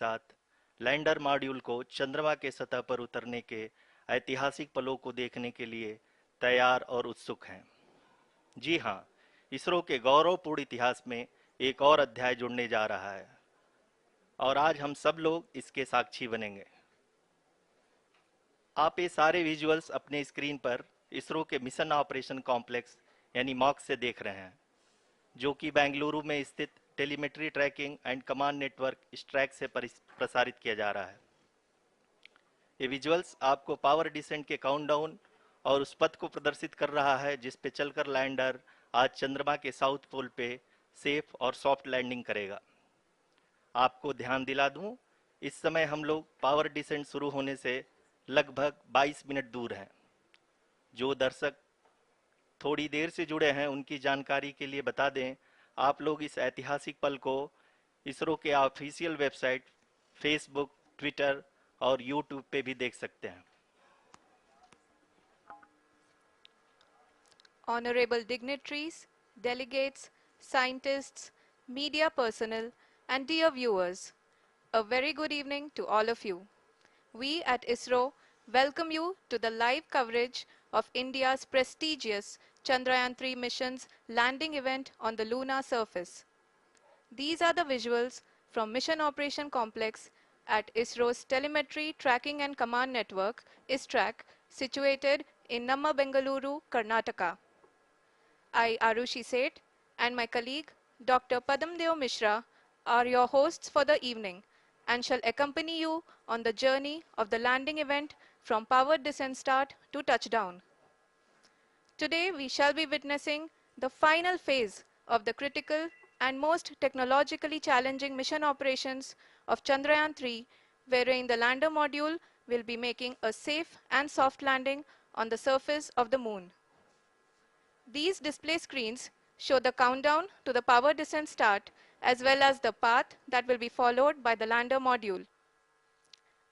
साथ lander module को चंद्रमा के सतह पर उतरने के ऐतिहासिक पलों को देखने के लिए तैयार और उत्सुक हैं। जी हाँ, इसरो के गौरवपूर्ण इतिहास में एक और अध्याय जुड़ने जा रहा है और आज हम सब लोग इसके साक्षी बनेंगे। आप ये सारे विजुअल्स अपने स्क्रीन पर इसरो के मिशन ऑपरेशन कॉम्प्लेक्स यानी मॉक से देख रहे हैं, जो कि बेंगलुरु में स्थित telemetry tracking and command network ISTRAC से प्रसारित किया जा रहा है। ये विजुअल्स आपको पावर डिसेंट के काउंटडाउन और उस पथ को प्रदर्शित कर रहा है जिस पे चलकर लैंडर आज चंद्रमा के साउथ पोल पे सेफ और सॉफ्ट लैंडिंग करेगा। आपको ध्यान दिला दूं, इस समय हम लोग पावर डिसेंट शुरू होने से लगभग 22 मिनट दूर हैं। जो दर्शक थोड़ी देर से जुड़े हैं उनकी जानकारी के लिए बता दें, आप लोग इस ऐतिहासिक पल को इसरो के ऑफिशियल वेबसाइट, फेसबुक, ट्विटर और यूट्यूब पे भी देख सकते हैं। Honorable dignitaries, delegates, scientists, media personnel, and dear viewers, a very good evening to all of you. We at ISRO welcome you to the live coverage of India's prestigious Chandrayaan-3 mission's landing event on the lunar surface. These are the visuals from Mission Operation Complex at ISRO's Telemetry Tracking and Command Network, ISTRAC, situated in Namma, Bengaluru, Karnataka. I, Arushi Seth, and my colleague, Dr. Padamdeo Mishra, are your hosts for the evening and shall accompany you on the journey of the landing event from powered descent start to touchdown. Today, we shall be witnessing the final phase of the critical and most technologically challenging mission operations of Chandrayaan-3, wherein the lander module will be making a safe and soft landing on the surface of the moon. These display screens show the countdown to the power descent start as well as the path that will be followed by the lander module.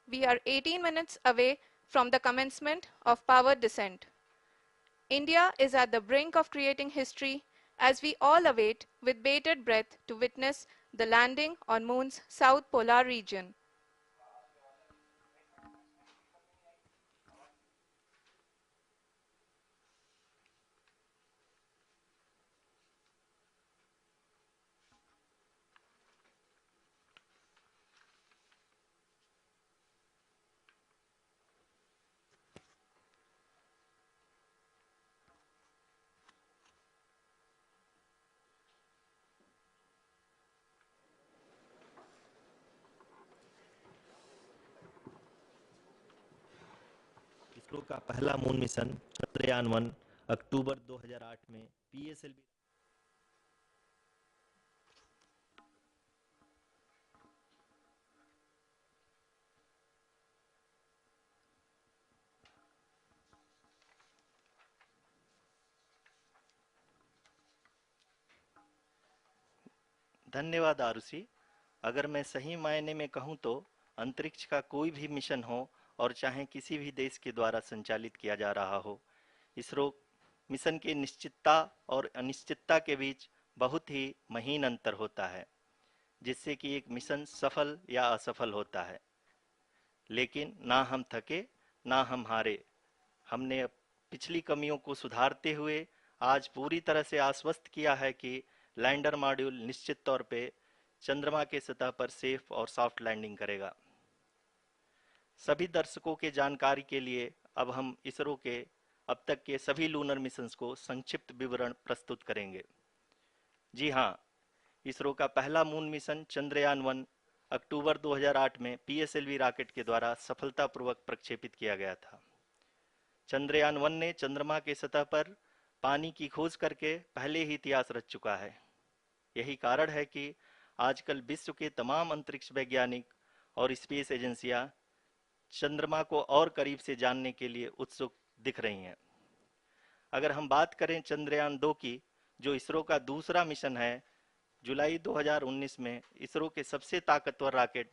We are 18 minutes away from the commencement of power descent. India is at the brink of creating history as we all await with bated breath to witness the landing on Moon's south polar region. ISRO का पहला moon mission Chandrayaan one अक्टूबर 2008 में PSLV धन्यवाद आरुषि। अगर मैं सही मायने में कहूं तो अंतरिक्ष का कोई भी मिशन हो और चाहे किसी भी देश के द्वारा संचालित किया जा रहा हो, इसरो मिशन की निश्चितता और अनिश्चितता के बीच बहुत ही महीन अंतर होता है, जिससे कि एक मिशन सफल या असफल होता है। लेकिन ना हम थके ना हम हारे। हमने पिछली कमियों को सुधारते हुए आज पूरी तरह से आश्वस्त किया है कि लैंडर मॉड्यूल निश्चित तौर पे चंद्रमा के सतह पर सेफ और सॉफ्ट लैंडिंग करेगा। सभी दर्शकों के जानकारी के लिए अब हम इसरो के अब तक के सभी लूनर मिशंस को संक्षिप्त विवरण प्रस्तुत करेंगे। जी हाँ, इसरो का पहला मून मिशन चंद्रयान-1 अक्टूबर 2008 में पीएसएलवी रॉकेट के द्वारा सफलतापूर्वक प्रक्षेपित किया गया था। चंद्रयान-1 ने चंद्रमा के सतह पर पानी की खोज करके पहले ही इतिहास रच चुका है। यही कारण है कि आजकल विश्व के तमाम अंतरिक्ष वैज्ञानिक और स्पेस एजेंसियां चंद्रमा को और करीब से जानने के लिए उत्सुक दिख रही हैं। अगर हम बात करें चंद्रयान-2 की, जो इसरो का दूसरा मिशन है, जुलाई 2019 में इसरो के सबसे ताकतवर रॉकेट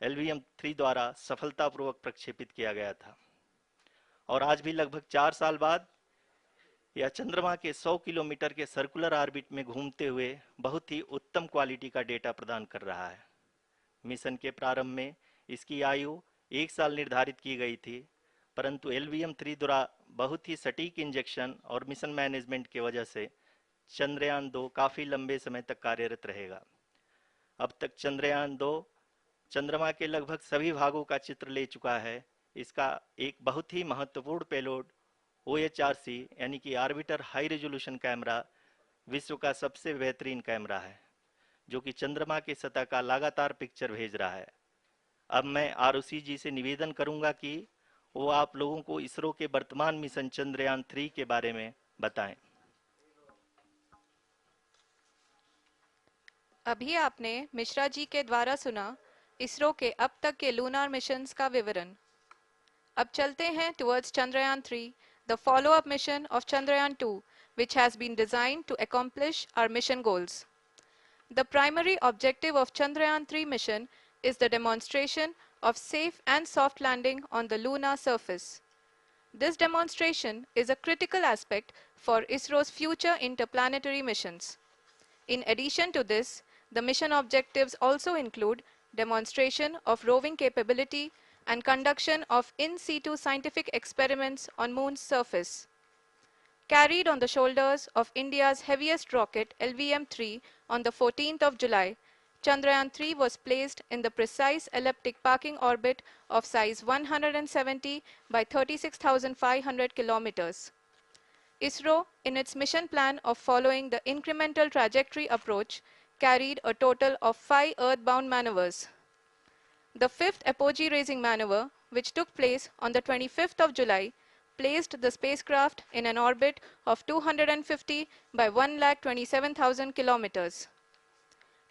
LVM-3 द्वारा सफलतापूर्वक प्रक्षेपित किया गया था और आज भी लगभग 4 साल बाद यह चंद्रमा के 100 किलोमीटर के सर्कुलर ऑर्बिट में घूमते हुए बहुत ही उत्तम क्वालिटी का डेटा प्रदान कर रहा है। मिशन के प्रारंभ में इसकी आयु 1 साल निर्धारित की गई थी, परंतु LVM-3 द्वारा बहुत ही सटीक इंजेक्शन और मिशन मैनेजमेंट की वजह से चंद्रयान 2 काफी लंबे समय तक कार्यरत रहेगा। अब तक चंद्रयान 2 चंद्रमा के लगभग सभी भागों का चित्र ले चुका है। इसका एक बहुत ही महत्वपूर्ण पेलोड OHRC यानी कि ऑर्बिटर हाई रेजोल्यूशन कैमरा विश्व का सबसे बेहतरीन कैमरा है, जो कि चंद्रमा की सतह का लगातार पिक्चर भेज रहा है। अब मैं आरुषि जी से निवेदन करूंगा कि वो आप लोगों को इसरो के वर्तमान मिशन चंद्रयान 3 के बारे में बताएं। अभी आपने मिश्रा जी के द्वारा सुना इसरो के अब तक के लूनार मिशंस का विवरण। अब चलते हैं towards Chandrayaan-3, the follow-up mission of Chandrayaan-2, which has been designed to accomplish our mission goals. The primary objective of Chandrayaan-3 mission is the demonstration of safe and soft landing on the lunar surface. This demonstration is a critical aspect for ISRO's future interplanetary missions. In addition to this, the mission objectives also include demonstration of roving capability and conduction of in situ scientific experiments on Moon's surface. Carried on the shoulders of India's heaviest rocket LVM-3 on the 14th of July, Chandrayaan-3 was placed in the precise elliptic parking orbit of size 170 by 36,500 kilometers. ISRO, in its mission plan of following the incremental trajectory approach, carried a total of 5 earthbound maneuvers. The fifth apogee-raising maneuver, which took place on the 25th of July, placed the spacecraft in an orbit of 250 by 1,27,000 kilometers.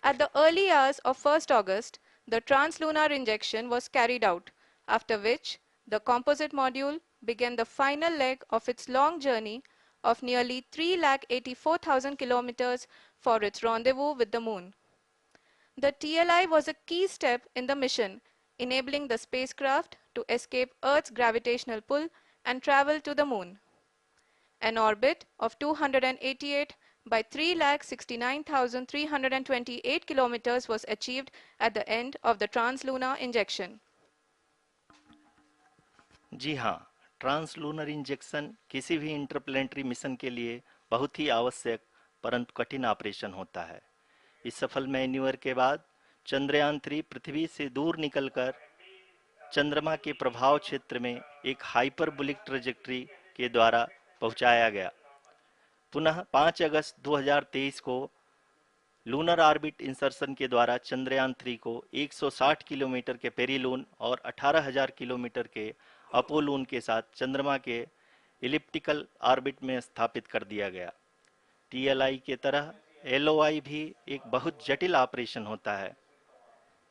At the early hours of 1st August, the translunar injection was carried out, after which the composite module began the final leg of its long journey of nearly 3,84,000 kilometers for its rendezvous with the Moon. The TLI was a key step in the mission, enabling the spacecraft to escape Earth's gravitational pull and travel to the Moon. An orbit of 288 by 3,69,328 kilometers was achieved at the end of the translunar injection. जी हाँ, translunar injection किसी भी interplanetary mission के लिए बहुत ही आवश्यक परंतु कठिन operation होता है। इस सफल मैन्यूवर के बाद चंद्रयान 3 पृथ्वी से दूर निकलकर चंद्रमा के प्रभाव क्षेत्र में एक हाइपरबोलिक ट्रेजेक्ट्री के द्वारा पहुंचाया गया। पुनः 5 अगस्त 2023 को लूनर ऑर्बिट इंसर्शन के द्वारा चंद्रयान 3 को 160 किलोमीटर के पेरीलून और 18,000 किलोमीटर के अपोलून के साथ चंद्रमा के इलिप्टिकल ऑर्बिट में स्थापित कर दिया गया। टीएलआई के तरह एलओआई भी एक बहुत जटिल ऑपरेशन होता है।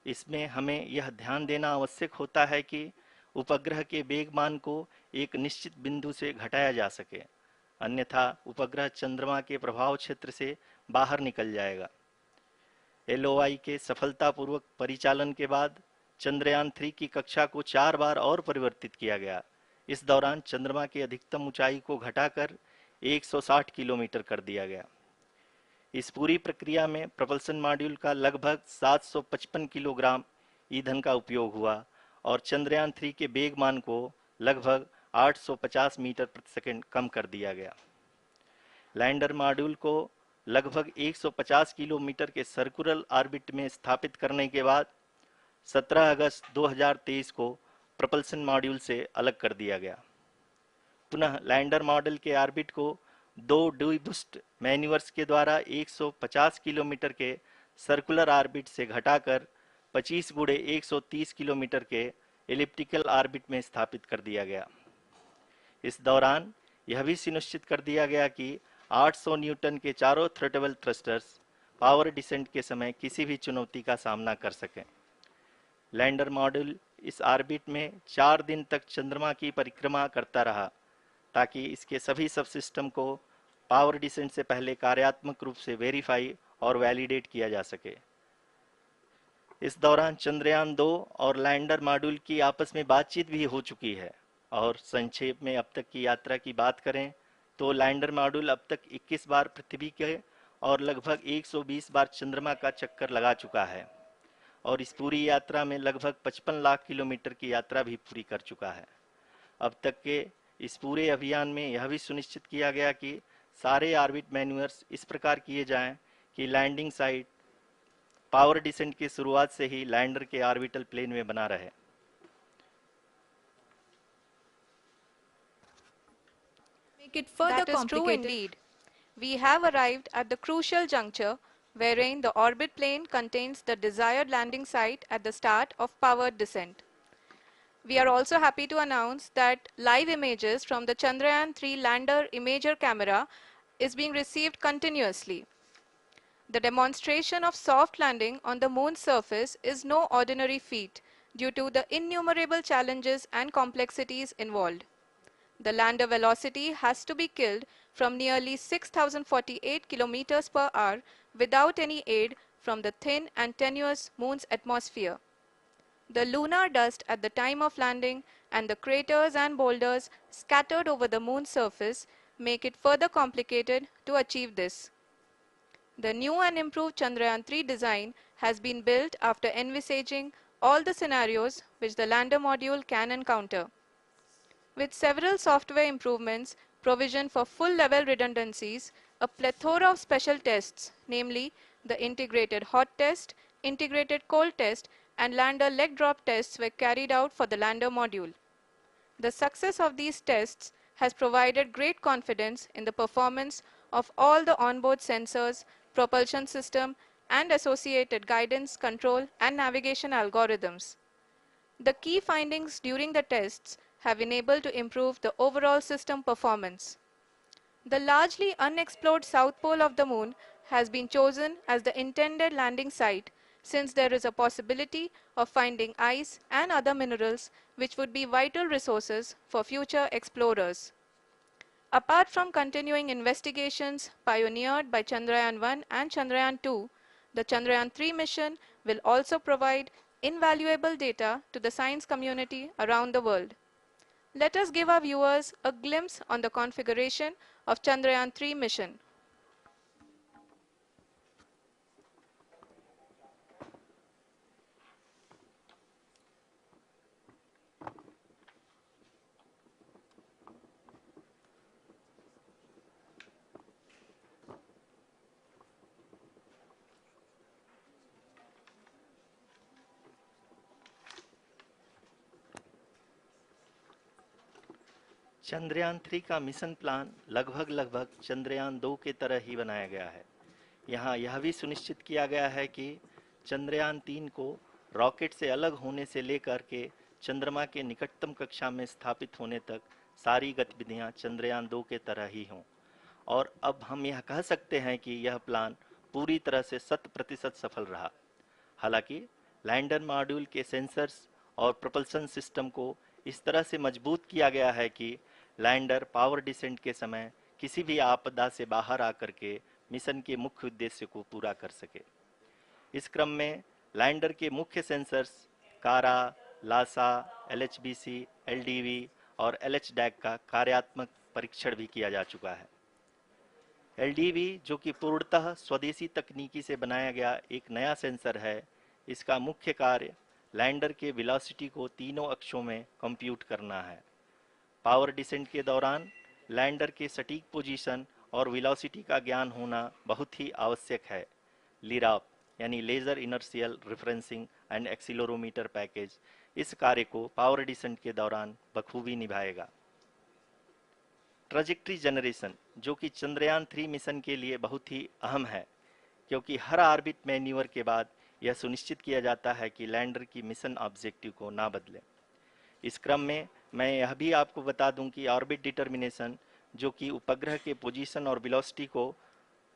इसमें हमें यह ध्यान देना आवश्यक होता है कि उपग्रह के वेग मान को एक निश्चित बिंदु से घटाया जा सके, अन्यथा उपग्रह चंद्रमा के प्रभाव क्षेत्र से बाहर निकल जाएगा। एलओआई के सफलतापूर्वक परिचालन के बाद चंद्रयान 3 की कक्षा को 4 बार और परिवर्तित किया गया। इस दौरान चंद्रमा की अधिकतम ऊंचाई को घटाकर 160 किलोमीटर कर दिया गया। इस पूरी प्रक्रिया में प्रपल्सन मॉड्यूल का लगभग 755 किलोग्राम ईंधन का उपयोग हुआ और चंद्रयान 3 के वेग मान को लगभग 850 मीटर प्रति सेकंड कम कर दिया गया। लैंडर मॉड्यूल को लगभग 150 किलोमीटर के सर्कुलर ऑर्बिट में स्थापित करने के बाद 17 अगस्त 2023 को प्रपल्सन मॉड्यूल से अलग कर दिया गया। पुनः लैंडर मॉडल के ऑर्बिट को 2 डीबूस्ट मैन्यूवर्स के द्वारा 150 किलोमीटर के सर्कुलर ऑर्बिट से घटाकर 25 गुणे 130 किलोमीटर के एलिप्टिकल ऑर्बिट में स्थापित कर दिया गया। इस दौरान यह भी सुनिश्चित कर दिया गया कि 800 न्यूटन के चारों थ्रोटल थ्रस्टर्स पावर डिसेंट के समय किसी भी चुनौती का सामना कर सकें। लैंडर मॉड्यूल इस ऑर्बिट में 4 दिन तक चंद्रमा की परिक्रमा करता रहा ताकि इसके सभी सब सिस्टम को पावर डिसेंट से पहले कार्यात्मक रूप से वेरीफाई और वैलिडेट किया जा सके। इस दौरान चंद्रयान 2 और लैंडर मॉड्यूल की आपस में बातचीत भी हो चुकी है। और संक्षेप में अब तक की यात्रा की बात करें तो लैंडर मॉड्यूल अब तक 21 बार पृथ्वी के और लगभग 120 बार चंद्रमा का चक्कर लगा चुका है। और इस पूरी यात्रा में लगभग 55 लाख किलोमीटर की यात्रा भी पूरी कर चुका है। अब तक के इस पूरे अभियान में यह भी सुनिश्चित किया गया कि सारे ऑर्बिट मैन्यूअर्स इस प्रकार किए जाएं कि लैंडिंग साइट पावर डिसेंट की शुरुआत से ही लैंडर के ऑर्बिटल प्लेन में बना रहे। Make it further That is true complicated. indeed. We have arrived at the crucial juncture wherein the orbit plane contains the desired landing site at the start of powered descent. We are also happy to announce that live images from the Chandrayaan-3 lander imager camera is being received continuously. The demonstration of soft landing on the moon's surface is no ordinary feat due to the innumerable challenges and complexities involved. The lander velocity has to be killed from nearly 6,048 kilometers per hour without any aid from the thin and tenuous moon's atmosphere. The lunar dust at the time of landing and the craters and boulders scattered over the moon's surface make it further complicated to achieve this. The new and improved Chandrayaan-3 design has been built after envisaging all the scenarios which the lander module can encounter. With several software improvements, provision for full-level redundancies, a plethora of special tests, namely the integrated hot test, integrated cold test, and lander leg drop tests were carried out for the lander module. The success of these tests has provided great confidence in the performance of all the onboard sensors, propulsion system, and associated guidance, control, and navigation algorithms. The key findings during the tests have enabled to improve the overall system performance. The largely unexplored south pole of the moon has been chosen as the intended landing site since there is a possibility of finding ice and other minerals which would be vital resources for future explorers. Apart from continuing investigations pioneered by Chandrayaan-1 and Chandrayaan-2, the Chandrayaan-3 mission will also provide invaluable data to the science community around the world. Let us give our viewers a glimpse on the configuration of Chandrayaan-3 mission. Chandrayaan 3 का mission plan लगभग चंद्रयान 2 के तरह ही बनाया गया है। यहाँ यह भी सुनिश्चित किया गया है कि चंद्रयान 3 को रॉकेट से अलग होने से लेकर के चंद्रमा के निकटतम कक्षा में स्थापित होने तक सारी गतिविधियां चंद्रयान 2 के तरह ही हों। और अब हम यह कह सकते हैं कि यह प्लान पूरी तरह से 100% सफल रहा। हालांकि लैंडर मॉड्यूल के सेंसर्स और propulsion सिस्टम को इस तरह से मजबूत किया गया है कि लैंडर पावर डिसेंट के समय किसी भी आपदा से बाहर आकर के मिशन के मुख्य उद्देश्य को पूरा कर सके। इस क्रम में लैंडर के मुख्य सेंसर्स कारा, लासा, LHBC, LDV और LHDAC का कार्यात्मक परीक्षण भी किया जा चुका है। LDV जो कि पूर्णतः स्वदेशी तकनीकी से बनाया गया एक नया सेंसर है, इसका मुख्य कार्य लैंडर के वेलोसिटी को तीनों अक्षों में कंप्यूट करना है। पावर डिसेंट के दौरान लैंडर के सटीक पोजीशन और वेलोसिटी का ज्ञान होना बहुत ही आवश्यक है। लिराप यानी laser inertial referencing and accelerometer package इस कार्य को पावर डिसेंट के दौरान बखूबी निभाएगा। ट्रैजेक्टरी जनरेशन जो कि चंद्रयान 3 मिशन के लिए बहुत ही अहम है, क्योंकि हर ऑर्बिट मैन्यूवर के बाद यह सुनिश्चित किया जाता है कि लैंडर की मिशन ऑब्जेक्टिव को ना बदले। इस क्रम में मैं यह भी आपको बता दूं कि ऑर्बिट डिटर्मिनेशन जो कि उपग्रह के पोजीशन और वेलोसिटी को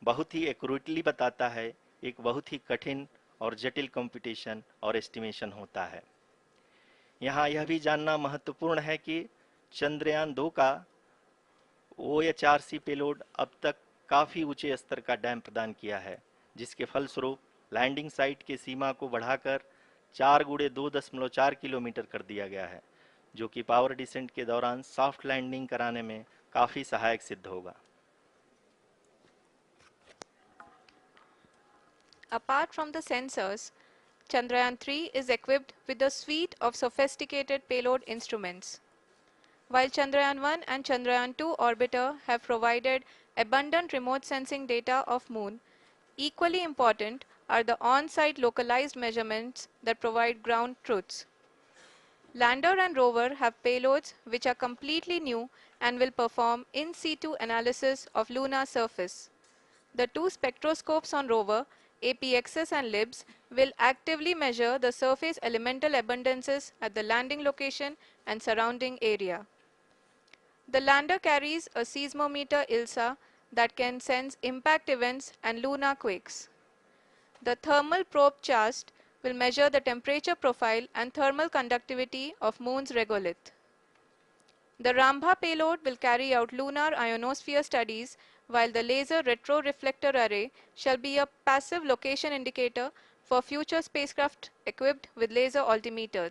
बहुत ही एक्यूरेटली बताता है, एक बहुत ही कठिन और जटिल कंप्यूटेशन और एस्टिमेशन होता है। यहाँ यह भी जानना महत्वपूर्ण है कि चंद्रयान 2 का OHRC पेलोड अब तक काफ़ी ऊंचे स्तर का डैम प्रदान किया है, जिसके फलस्वरूप लैंडिंग साइट के सीमा को बढ़ाकर 4 गुणे 2.4 किलोमीटर कर दिया गया है, जो कि पावर डिसेंट के दौरान सॉफ्ट लैंडिंग कराने में काफ़ी सहायक सिद्ध होगा। Apart from the sensors, Chandrayaan-3 is equipped with a suite of sophisticated payload instruments. While Chandrayaan-1 and Chandrayaan-2 orbiter have provided abundant remote sensing data of Moon, equally important are the on-site localized measurements that provide ground truths. Lander and rover have payloads which are completely new and will perform in situ analysis of lunar surface. The two spectroscopes on rover, APXS and LIBS, will actively measure the surface elemental abundances at the landing location and surrounding area. The lander carries a seismometer ILSA that can sense impact events and lunar quakes. The thermal probe CHAST will measure the temperature profile and thermal conductivity of Moon's regolith. The Rambha payload will carry out lunar ionosphere studies, while the laser retroreflector array shall be a passive location indicator for future spacecraft equipped with laser altimeter.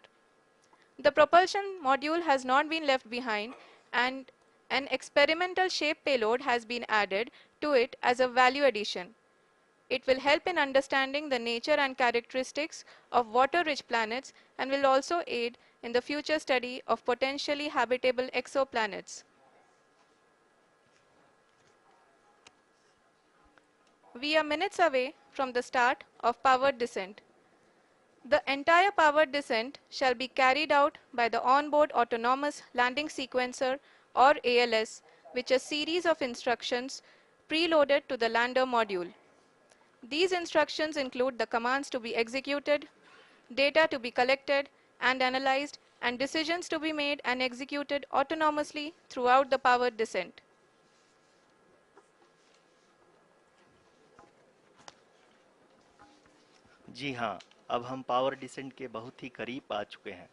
The propulsion module has not been left behind, and an experimental shape payload has been added to it as a value addition. It will help in understanding the nature and characteristics of water-rich planets and will also aid in the future study of potentially habitable exoplanets. We are minutes away from the start of powered descent. The entire powered descent shall be carried out by the onboard autonomous landing sequencer or ALS, which is a series of instructions preloaded to the lander module. These instructions include the commands to be executed, data to be collected and analyzed, and decisions to be made and executed autonomously throughout the powered descent. जी हाँ, अब हम power descent के बहुत ही करीब आ चुके हैं।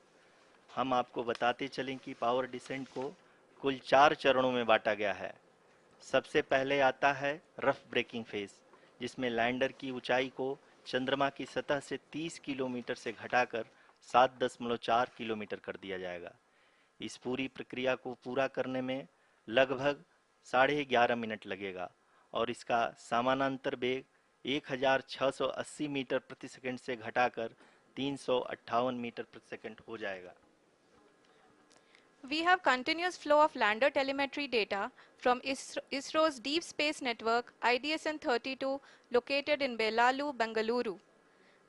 हम आपको बताते चलें कि पावर डिसेंट को कुल 4 चरणों में बांटा गया है। सबसे पहले आता है रफ ब्रेकिंग फेज, जिसमें लैंडर की ऊंचाई को चंद्रमा की सतह से 30 किलोमीटर से घटाकर 7.4 किलोमीटर कर दिया जाएगा। इस पूरी प्रक्रिया को पूरा करने में लगभग 11.5 मिनट लगेगा और इसका समानांतर वेग 1680 मीटर प्रति सेकंड से घटाकर 358 मीटर प्रति सेकंड हो जाएगा। We have continuous flow of lander telemetry data from ISRO's Deep Space Network IDSN-32 located in Belalu, Bengaluru.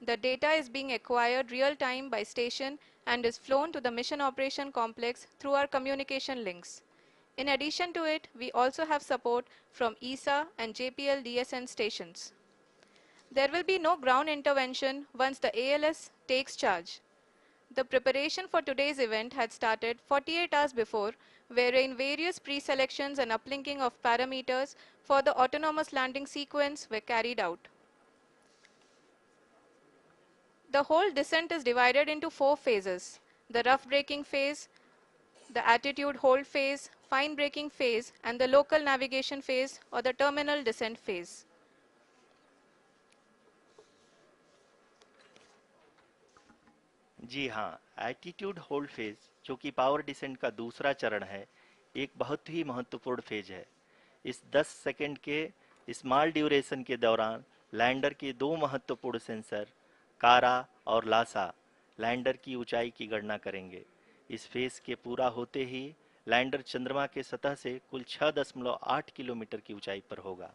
The data is being acquired real-time by station and is flown to the Mission Operation Complex through our communication links. In addition to it, we also have support from ESA and JPL DSN stations. There will be no ground intervention once the ALS takes charge. The preparation for today's event had started 48 hours before, wherein various pre-selections and uplinking of parameters for the autonomous landing sequence were carried out. The whole descent is divided into 4 phases: the rough braking phase, the attitude hold phase, fine braking phase, and the local navigation phase or the terminal descent phase. जी हाँ, attitude hold phase, जो कि power descent का दूसरा चरण है, एक बहुत ही महत्वपूर्ण फेज है। इस 10 सेकंड के स्मॉल ड्यूरेशन के दौरान लैंडर के दो महत्वपूर्ण सेंसर कारा और लासा लैंडर की ऊंचाई की गणना करेंगे। इस फेज के पूरा होते ही लैंडर चंद्रमा के सतह से कुल 6.8 किलोमीटर की ऊंचाई पर होगा।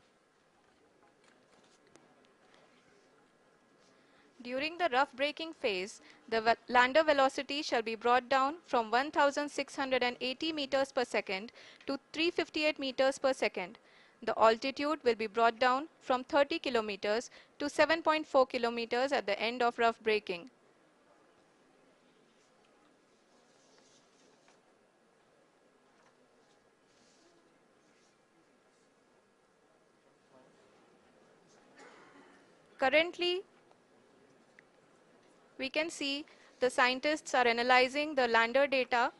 During the rough braking phase, the lander velocity shall be brought down from 1680 meters per second to 358 meters per second. The altitude will be brought down from 30 kilometers to 7.4 kilometers at the end of rough braking. Currently, we can see the scientists are analyzing the lander data.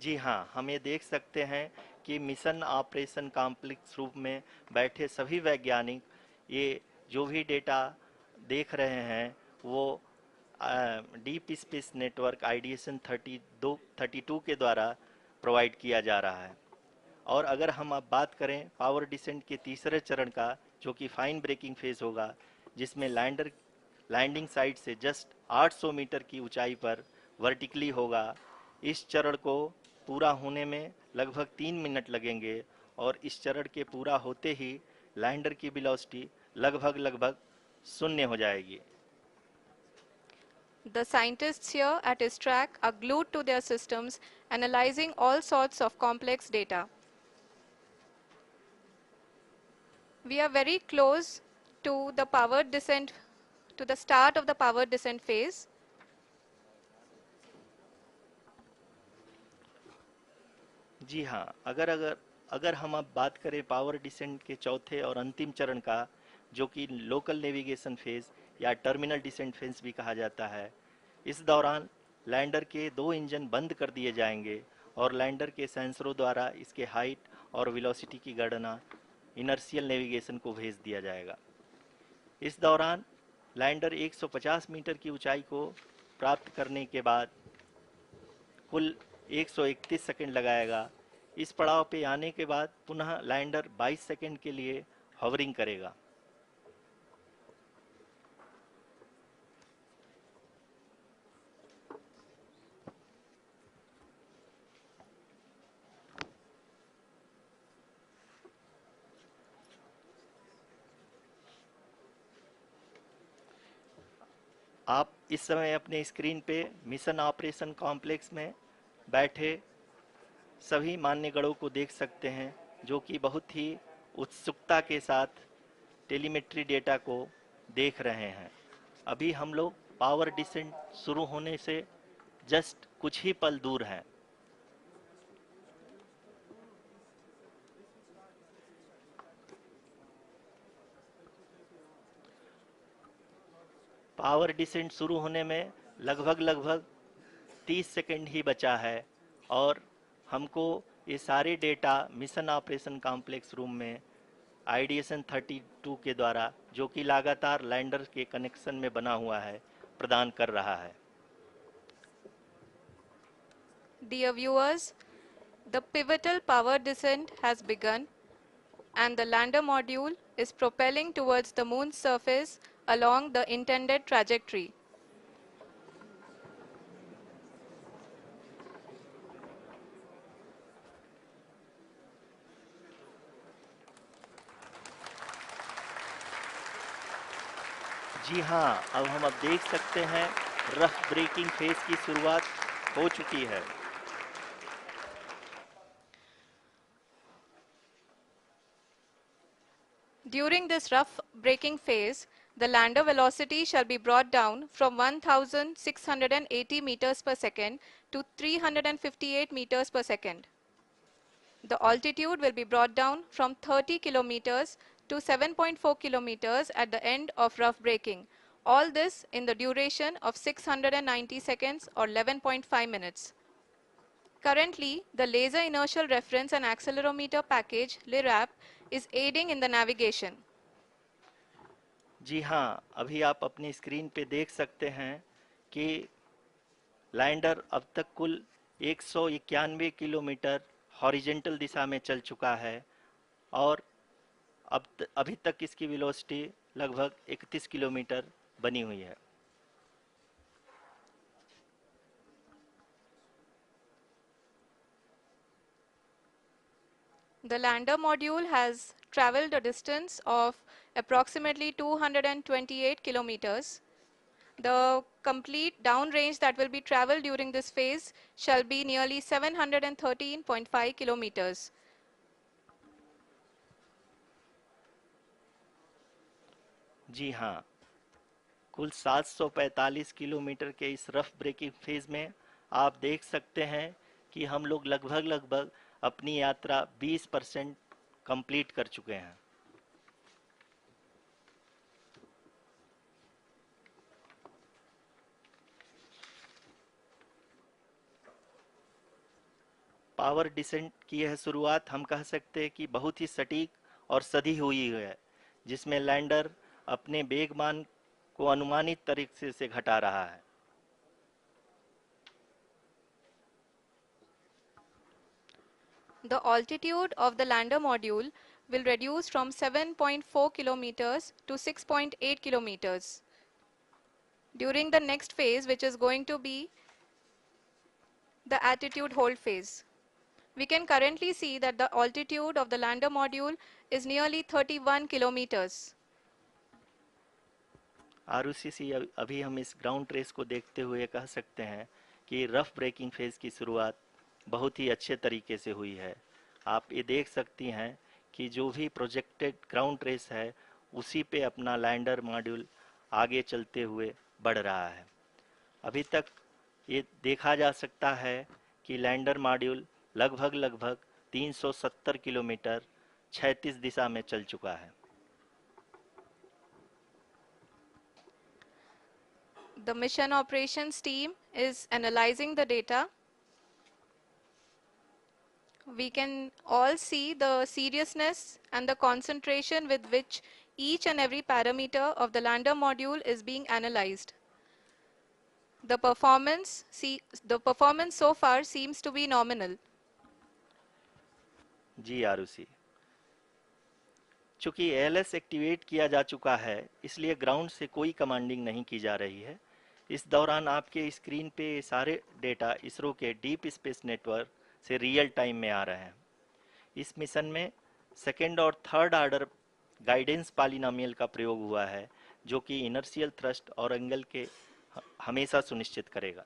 जी हाँ, हम ये देख सकते हैं कि mission operation complex रूप में बैठे सभी वैज्ञानिक ये जो भी डेटा देख रहे हैं वो डीप स्पेस नेटवर्क आईडीएसएन 32 के द्वारा प्रोवाइड किया जा रहा है। और अगर हम अब बात करें पावर डिसेंट के तीसरे चरण का, जो कि फाइन ब्रेकिंग फेज होगा, जिसमें लैंडर लैंडिंग साइट से जस्ट 800 मीटर की ऊंचाई पर वर्टिकली होगा। इस चरण को पूरा होने में लगभग 3 मिनट लगेंगे और इस चरण के पूरा होते ही लैंडर की वेलोसिटी लगभग लगभग शून्य हो जाएगी। The scientists here at ISTRAC are glued to their systems, analyzing all sorts of complex data. We are very close to the powered descent, to the start of the powered descent phase. जी हाँ, अगर अगर अगर हम अब बात करें power descent के चौथे और अंतिम चरण का, जो कि लोकल नेविगेशन फेज या टर्मिनल डिसेंट फेज भी कहा जाता है, इस दौरान लैंडर के 2 इंजन बंद कर दिए जाएंगे और लैंडर के सेंसरों द्वारा इसके हाइट और वेलोसिटी की गणना इनर्शियल नेविगेशन को भेज दिया जाएगा। इस दौरान लैंडर 150 मीटर की ऊंचाई को प्राप्त करने के बाद कुल 131 सेकंड लगाएगा। इस पड़ाव पे आने के बाद पुनः लैंडर 22 सेकंड के लिए हवरिंग करेगा। आप इस समय अपने स्क्रीन पे मिशन ऑपरेशन कॉम्प्लेक्स में बैठे सभी मान्यगणों को देख सकते हैं, जो कि बहुत ही उत्सुकता के साथ टेलीमेट्री डेटा को देख रहे हैं। अभी हम लोग पावर डिसेंट शुरू होने से जस्ट कुछ ही पल दूर हैं। पावर डिसेंट शुरू होने में लगभग लगभग 30 सेकंड ही बचा है और हमको ये सारे data mission operation complex room में आइडिएशन 32 के द्वारा, जो कि लगातार लैंडर के कनेक्शन में बना हुआ है, प्रदान कर रहा है। Dear viewers, the pivotal power descent has begun and the lander module is propelling towards the moon's surface along the intended trajectory. जी हाँ, अब हम देख सकते हैं रफ ब्रेकिंग फेज की शुरुआत हो चुकी है। During this rough braking phase, the lander velocity shall be brought down from 1680 meters per second to 358 meters per second. The altitude will be brought down from 30 kilometers to 7.4 kilometers at the end of rough braking. All this in the duration of 690 seconds or 11.5 minutes. Currently, the Laser Inertial Reference and Accelerometer package (LIRAP) is aiding in the navigation. जी हाँ, अभी आप अपनी screen पे देख सकते हैं कि lander अब तक कुल 191 किलोमीटर हॉरिजेंटल दिशा में चल चुका है और अभी तक इसकी वेलोसिटी लगभग 31 किलोमीटर बनी हुई है। The lander module has traveled a distance of approximately 228 kilometers. The complete downrange that will be traveled during this phase shall be nearly 713.5 kilometers. जी हाँ, कुल 745 किलोमीटर के इस रफ ब्रेकिंग फेज में आप देख सकते हैं कि हम लोग लगभग लगभग अपनी यात्रा 20% कंप्लीट कर चुके हैं। पावर डिसेंट की यह शुरुआत हम कह सकते हैं कि बहुत ही सटीक और सधी हुई है, जिसमें लैंडर अपने वेगमान को अनुमानित तरीके से घटा रहा है। The altitude of the lander module will reduce from 7.4 kilometers to 6.8 kilometers. During the next phase, which is going to be the attitude hold phase, we can currently see that the altitude of the lander module is nearly 31 kilometers. Arushi, अभी हम इस ground trace को देखते हुए कह सकते हैं कि रफ ब्रेकिंग फेज की शुरुआत बहुत ही अच्छे तरीके से हुई है। आप ये देख सकती हैं कि जो भी प्रोजेक्टेड ग्राउंड ट्रेस है उसी पे अपना लैंडर मॉड्यूल आगे चलते हुए बढ़ रहा है। अभी तक ये देखा जा सकता है कि लैंडर मॉड्यूल लगभग 370 किलोमीटर क्षैतिज दिशा में चल चुका है। The mission operations team is analyzing the data. We can all see the seriousness and the concentration with which each and every parameter of the lander module is being analyzed. The performance so far seems to be nominal. जी आरुषि, चूंकि ALS activate किया जा चुका है इसलिए ground से कोई commanding नहीं की जा रही है। इस दौरान आपके स्क्रीन पे सारे डेटा इसरो के डीप स्पेस नेटवर्क से रियल टाइम में आ रहे हैं। इस मिशन में सेकेंड और थर्ड ऑर्डर गाइडेंस पॉलिनोमियल का प्रयोग हुआ है जो कि इनर्शियल थ्रस्ट और एंगल के हमेशा सुनिश्चित करेगा।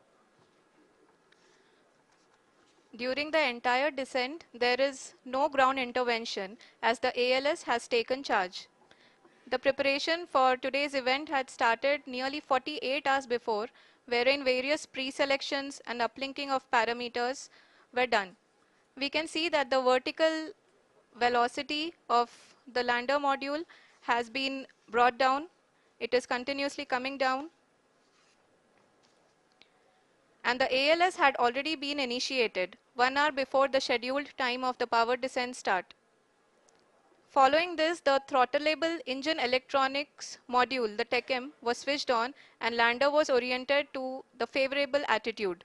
During the entire descent, there is no ground intervention as the ALS has taken charge. The preparation for today's event had started nearly 48 hours before, wherein various pre-selections and uplinking of parameters were done. We can see that the vertical velocity of the lander module has been brought down. It is continuously coming down. And the ALS had already been initiated 1 hour before the scheduled time of the power descent start. Following this, the throttleable engine electronics module, the TECM, was switched on and lander was oriented to the favorable attitude.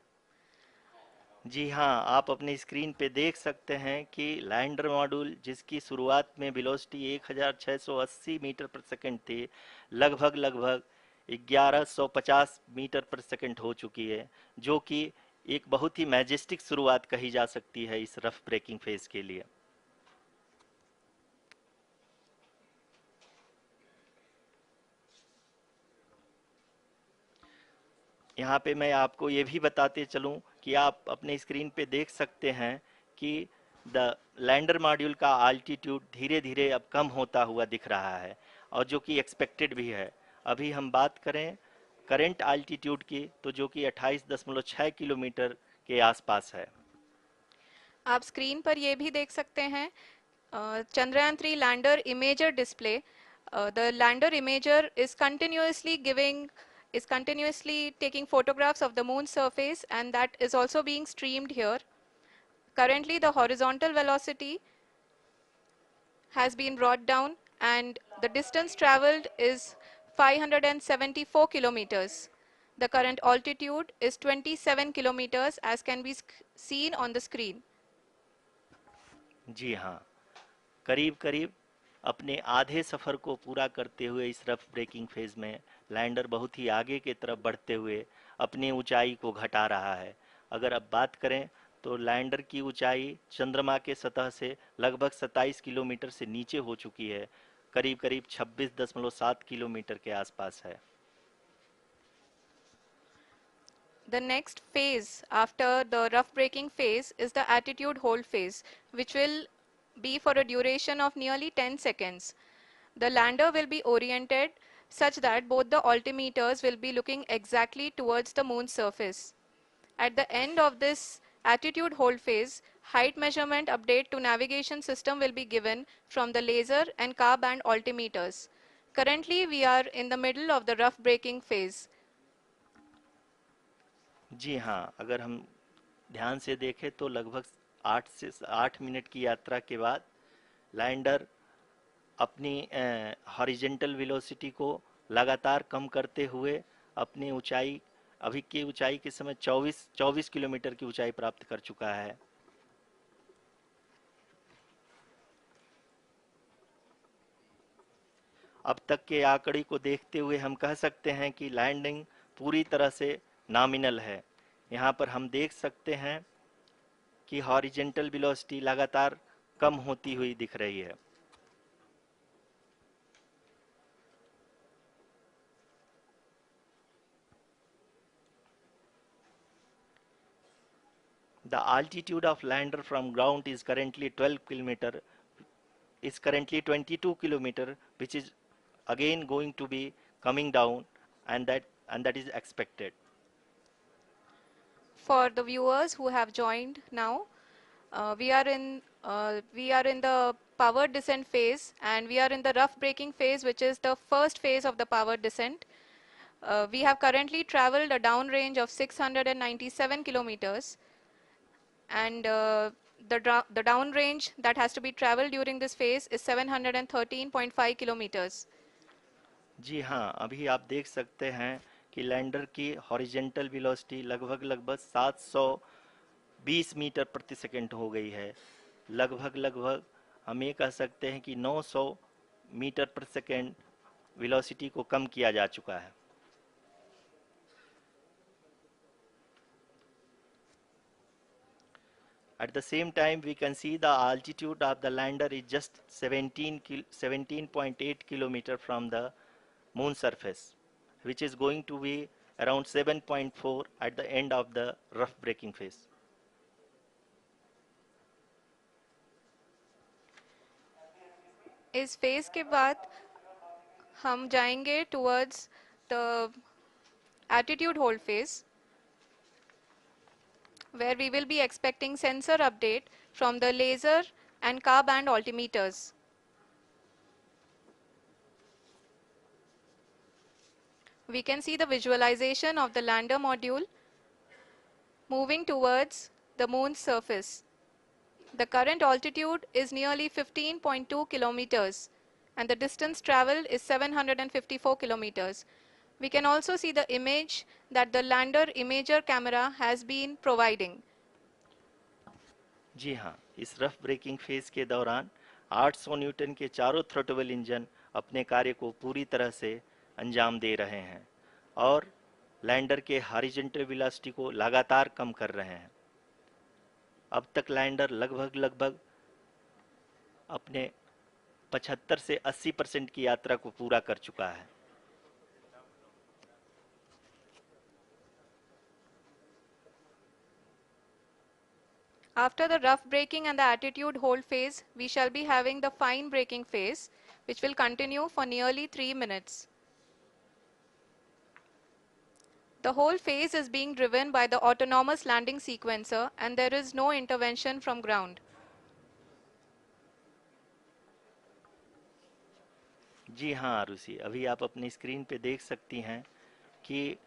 जी हाँ, आप अपनी screen पे देख सकते हैं कि lander module जिसकी शुरुआत में वेलोसिटी 1680 मीटर पर सेकंड थी, लगभग 1150 मीटर पर सेकंड हो चुकी है, जो कि एक बहुत ही मैजेस्टिक शुरुआत कही जा सकती है इस रफ ब्रेकिंग फेज के लिए। यहाँ पे मैं आपको ये भी बताते चलूँ कि आप अपने स्क्रीन पे देख सकते हैं कि द लैंडर मॉड्यूल का आल्टीट्यूड धीरे धीरे अब कम होता हुआ दिख रहा है और जो कि एक्सपेक्टेड भी है। अभी हम बात करें करंट आल्टीट्यूड की तो जो कि 28.6 किलोमीटर के आसपास है। आप स्क्रीन पर ये भी देख सकते हैं Chandrayaan-3 lander imager display. The lander imager is continuously taking photographs of the moon's surface, and that is also being streamed here. Currently, the horizontal velocity has been brought down, and the distance traveled is 574 kilometers. The current altitude is 27 kilometers, as can be seen on the screen. जी हाँ, करीब करीब अपने आधे सफ़र को पूरा करते हुए इस रफ ब्रेकिंग फेज में लैंडर बहुत ही आगे की तरफ बढ़ते हुए अपनी ऊंचाई को घटा रहा है। अगर अब बात करें तो लैंडर की ऊंचाई चंद्रमा के सतह से लगभग 27 किलोमीटर से नीचे हो चुकी है, करीब करीब 26.7 किलोमीटर के आसपास है। The next phase after the rough braking phase is the attitude hold phase, which will be for a duration of nearly 10 seconds. The lander will be oriented such that both the altimeters will be looking exactly towards the moon's surface. At the end of this attitude hold phase, height measurement update to navigation system will be given from the laser and car band altimeters. Currently, we are in the middle of the rough braking phase. जी हाँ, अगर हम ध्यान से देखें तो लगभग 8 minute की यात्रा के बाद लैंडर अपनी हॉरिजेंटल वेलोसिटी को लगातार कम करते हुए अपनी ऊंचाई अभी की ऊंचाई के समय 24 किलोमीटर की ऊंचाई प्राप्त कर चुका है। अब तक के आंकड़े को देखते हुए हम कह सकते हैं कि लैंडिंग पूरी तरह से नॉमिनल है। यहाँ पर हम देख सकते हैं कि हॉरिजेंटल वेलोसिटी लगातार कम होती हुई दिख रही है। The altitude of lander from ground is currently 22 kilometer, which is again going to be coming down, and that is expected. For the viewers who have joined now, we are in the powered descent phase, and we are in the rough braking phase, which is the first phase of the powered descent. We have currently traveled a downrange of 697 kilometers, and the downrange that has to be traveled during this phase is 713.5 kilometers. जी हाँ, अभी आप देख सकते हैं कि lander की horizontal velocity लगभग लगभग 720 मीटर प्रति सेकंड हो गई है। लगभग हम ये कह सकते हैं कि 900 मीटर प्रति सेकंड वेलोसिटी को कम किया जा चुका है। At the same time, we can see the altitude of the lander is just 17.8 kilometer from the moon surface, which is going to be around 7.4 at the end of the rough braking phase. इस phase के बाद हम जाएंगे towards the attitude hold phase, where we will be expecting sensor update from the laser and car band altimeters. We can see the visualization of the lander module moving towards the moon's surface. The current altitude is nearly 15.2 kilometers, and the distance traveled is 754 kilometers. We can also see the image that the lander imager camera has been providing. जी हाँ, इस rough breaking phase के दौरान 800 Newton के चारों throttle engine अपने कार्य को पूरी तरह से अंजाम दे रहे हैं और लैंडर के हॉरिजॉन्टल वेलोसिटी को लगातार कम कर रहे हैं। अब तक लैंडर लगभग अपने 75 से 80% की यात्रा को पूरा कर चुका है। After the rough braking and the attitude hold phase, we shall be having the fine braking phase, which will continue for nearly 3 minutes. The whole phase is being driven by the autonomous landing sequencer, and there is no intervention from ground. जी हाँ आरुषि, अभी आप अपनी screen पे देख सकती हैं कि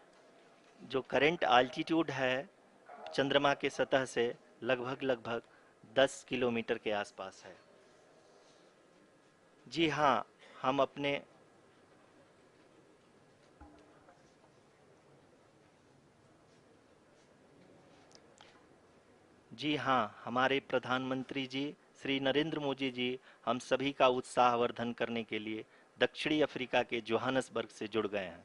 जो करंट आल्टीट्यूड है चंद्रमा के सतह से लगभग 10 किलोमीटर के आसपास है। जी हाँ, हम अपने जी हाँ, हमारे प्रधानमंत्री जी श्री नरेंद्र मोदी जी हम सभी का उत्साहवर्धन करने के लिए दक्षिणी अफ्रीका के जोहानसबर्ग से जुड़ गए हैं।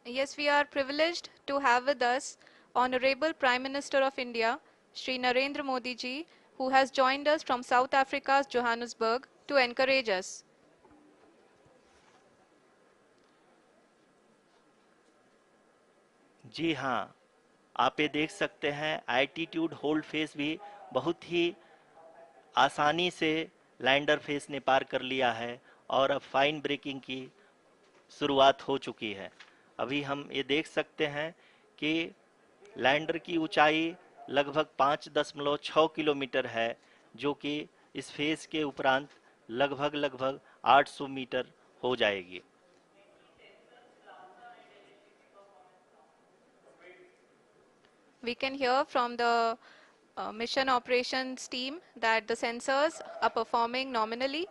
Yes, we are privileged to have with us Honorable Prime Minister of India, Shri Narendra Modi ji, who has joined us from South Africa's Johannesburg to encourage us. जी हाँ, आप ये देख सकते हैं एल्टीट्यूड होल्ड फेस भी बहुत ही आसानी से लैंडर फेस ने पार कर लिया है और अब फाइन ब्रेकिंग की शुरुआत हो चुकी है। अभी हम ये देख सकते हैं कि लैंडर की ऊंचाई लगभग 5.6 किलोमीटर है, जो कि इस फेज के उपरांत लगभग 800 मीटर हो जाएगी। We can hear from the mission operations team that the sensors are performing nominally,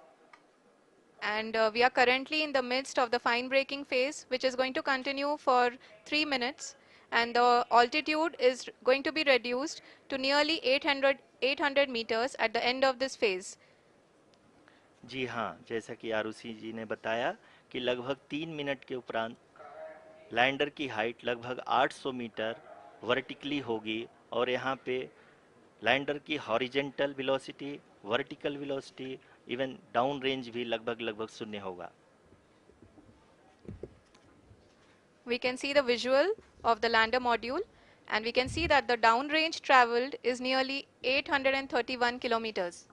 and we are currently in the midst of the fine braking phase, which is going to continue for 3 minutes, and the altitude is going to be reduced to nearly 800 meters at the end of this phase. जी हाँ, जैसा कि आरुषि जी ने बताया कि लगभग 3 minute के उपरांत lander की हाइट लगभग 800 मीटर वर्टिकली होगी और यहाँ पे लैंडर की horizontal velocity, vertical velocity, even down range भी लगभग लगभग शून्य होगा। We can see the visual of the lander module, and we can see that the downrange traveled is nearly 831 kilometers.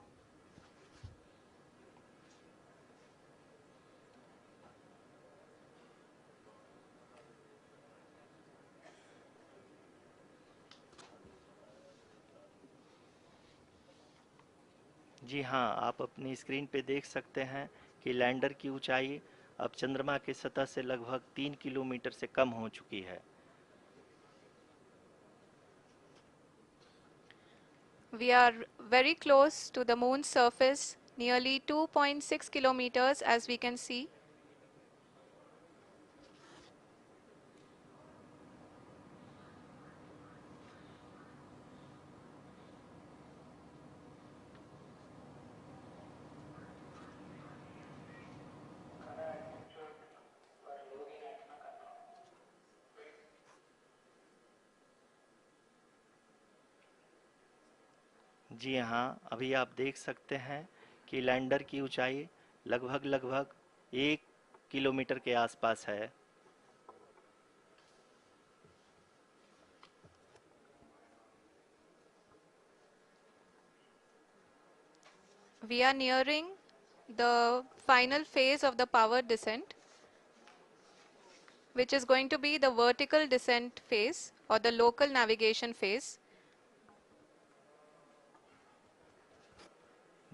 जी हाँ, आप अपनी स्क्रीन पे देख सकते हैं कि लैंडर की ऊंचाई अब चंद्रमा की सतह से लगभग 3 किलोमीटर से कम हो चुकी है। We are very close to the moon's surface, nearly 2.6 kilometers as we can see. जी हाँ, अभी आप देख सकते हैं कि लैंडर की ऊंचाई लगभग लगभग 1 किलोमीटर के आसपास है। We are nearing the final phase of the power descent, which is going to be the vertical descent phase or the local navigation phase.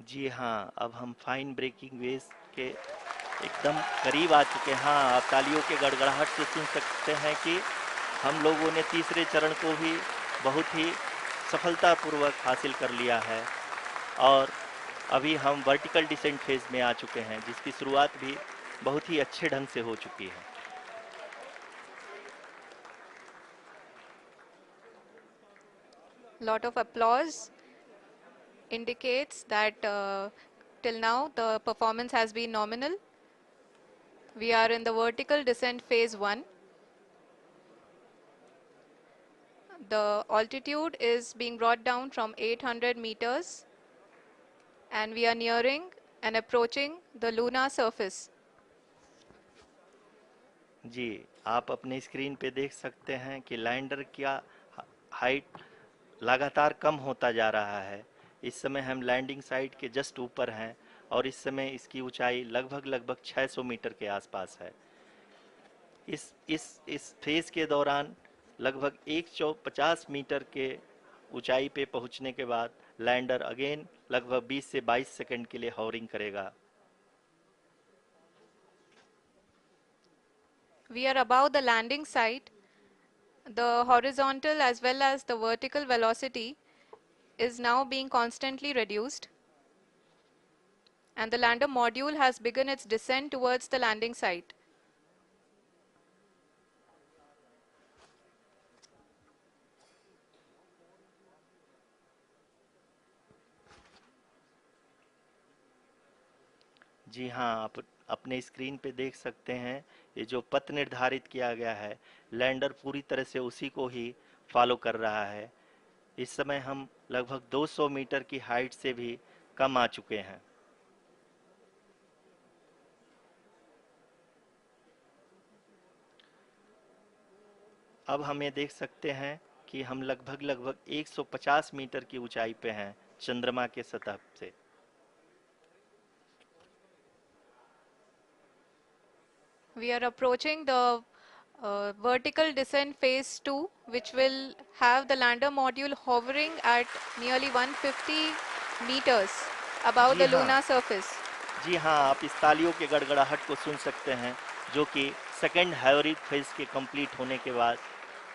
जी हाँ, अब हम फाइन ब्रेकिंग वेव के एकदम करीब आ चुके हैं। हाँ, आप तालियों के गड़गड़ाहट से सुन सकते हैं कि हम लोगों ने तीसरे चरण को भी बहुत ही सफलतापूर्वक हासिल कर लिया है और अभी हम वर्टिकल डिसेंट फेज में आ चुके हैं, जिसकी शुरुआत भी बहुत ही अच्छे ढंग से हो चुकी है। Lot of applause indicates that till now the performance has been nominal. We are in the vertical descent phase 1. The altitude is being brought down from 800 meters, and we are nearing and approaching the lunar surface. जी, आप अपने screen पे देख सकते हैं कि lander का height लगातार कम होता जा रहा है। इस समय हम लैंडिंग साइट के जस्ट ऊपर हैं और इस समय इसकी ऊंचाई लगभग लगभग 600 मीटर के आसपास है। इस फेज के दौरान लगभग 150 मीटर के ऊंचाई पे पहुंचने के बाद लैंडर अगेन लगभग 20 से 22 सेकंड के लिए हॉवरिंग करेगा। We are above the landing site. The horizontal as well as the vertical velocity is now being constantly reduced, and the lander module has begun its descent towards the landing site. जी हाँ, आप अपने screen पे देख सकते हैं ये जो पथ निर्धारित किया गया है, लैंडर पूरी तरह से उसी को ही फॉलो कर रहा है। इस समय हम लगभग 200 मीटर की हाइट से भी कम आ चुके हैं। अब हम ये देख सकते हैं कि हम लगभग लगभग 150 मीटर की ऊंचाई पे हैं चंद्रमा के सतह से। We are approaching the vertical descent phase 2, which will have the lander module hovering at nearly 150 meters above ji the हाँ, lunar surface. जी हाँ, आप इस तालियों के गड़गड़ाहट को सुन सकते हैं, जो कि सेकंड हैवरिक फेज के कंप्लीट होने के बाद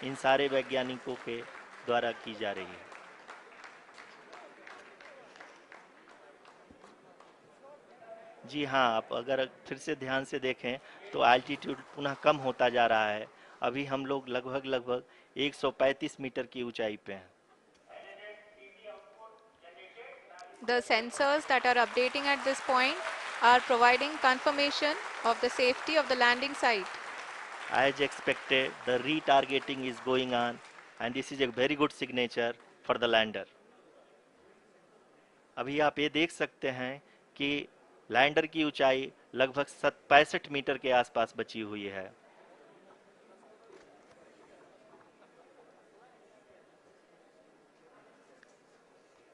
इन सारे वैज्ञानिकों के द्वारा की जा रही है। जी हाँ, आप अगर फिर से ध्यान से देखें तो एल्टीट्यूड पुनः कम होता जा रहा है। अभी हम लोग लगभग लगभग 135 मीटर की ऊंचाई पे हैं। The sensors that are updating at this point are providing confirmation of the safety of the landing site. As expected, the retargeting is going on, and this is a very good signature for the lander. अभी आप ये देख सकते हैं कि lander की ऊंचाई लगभग 65 मीटर के आसपास बची हुई है।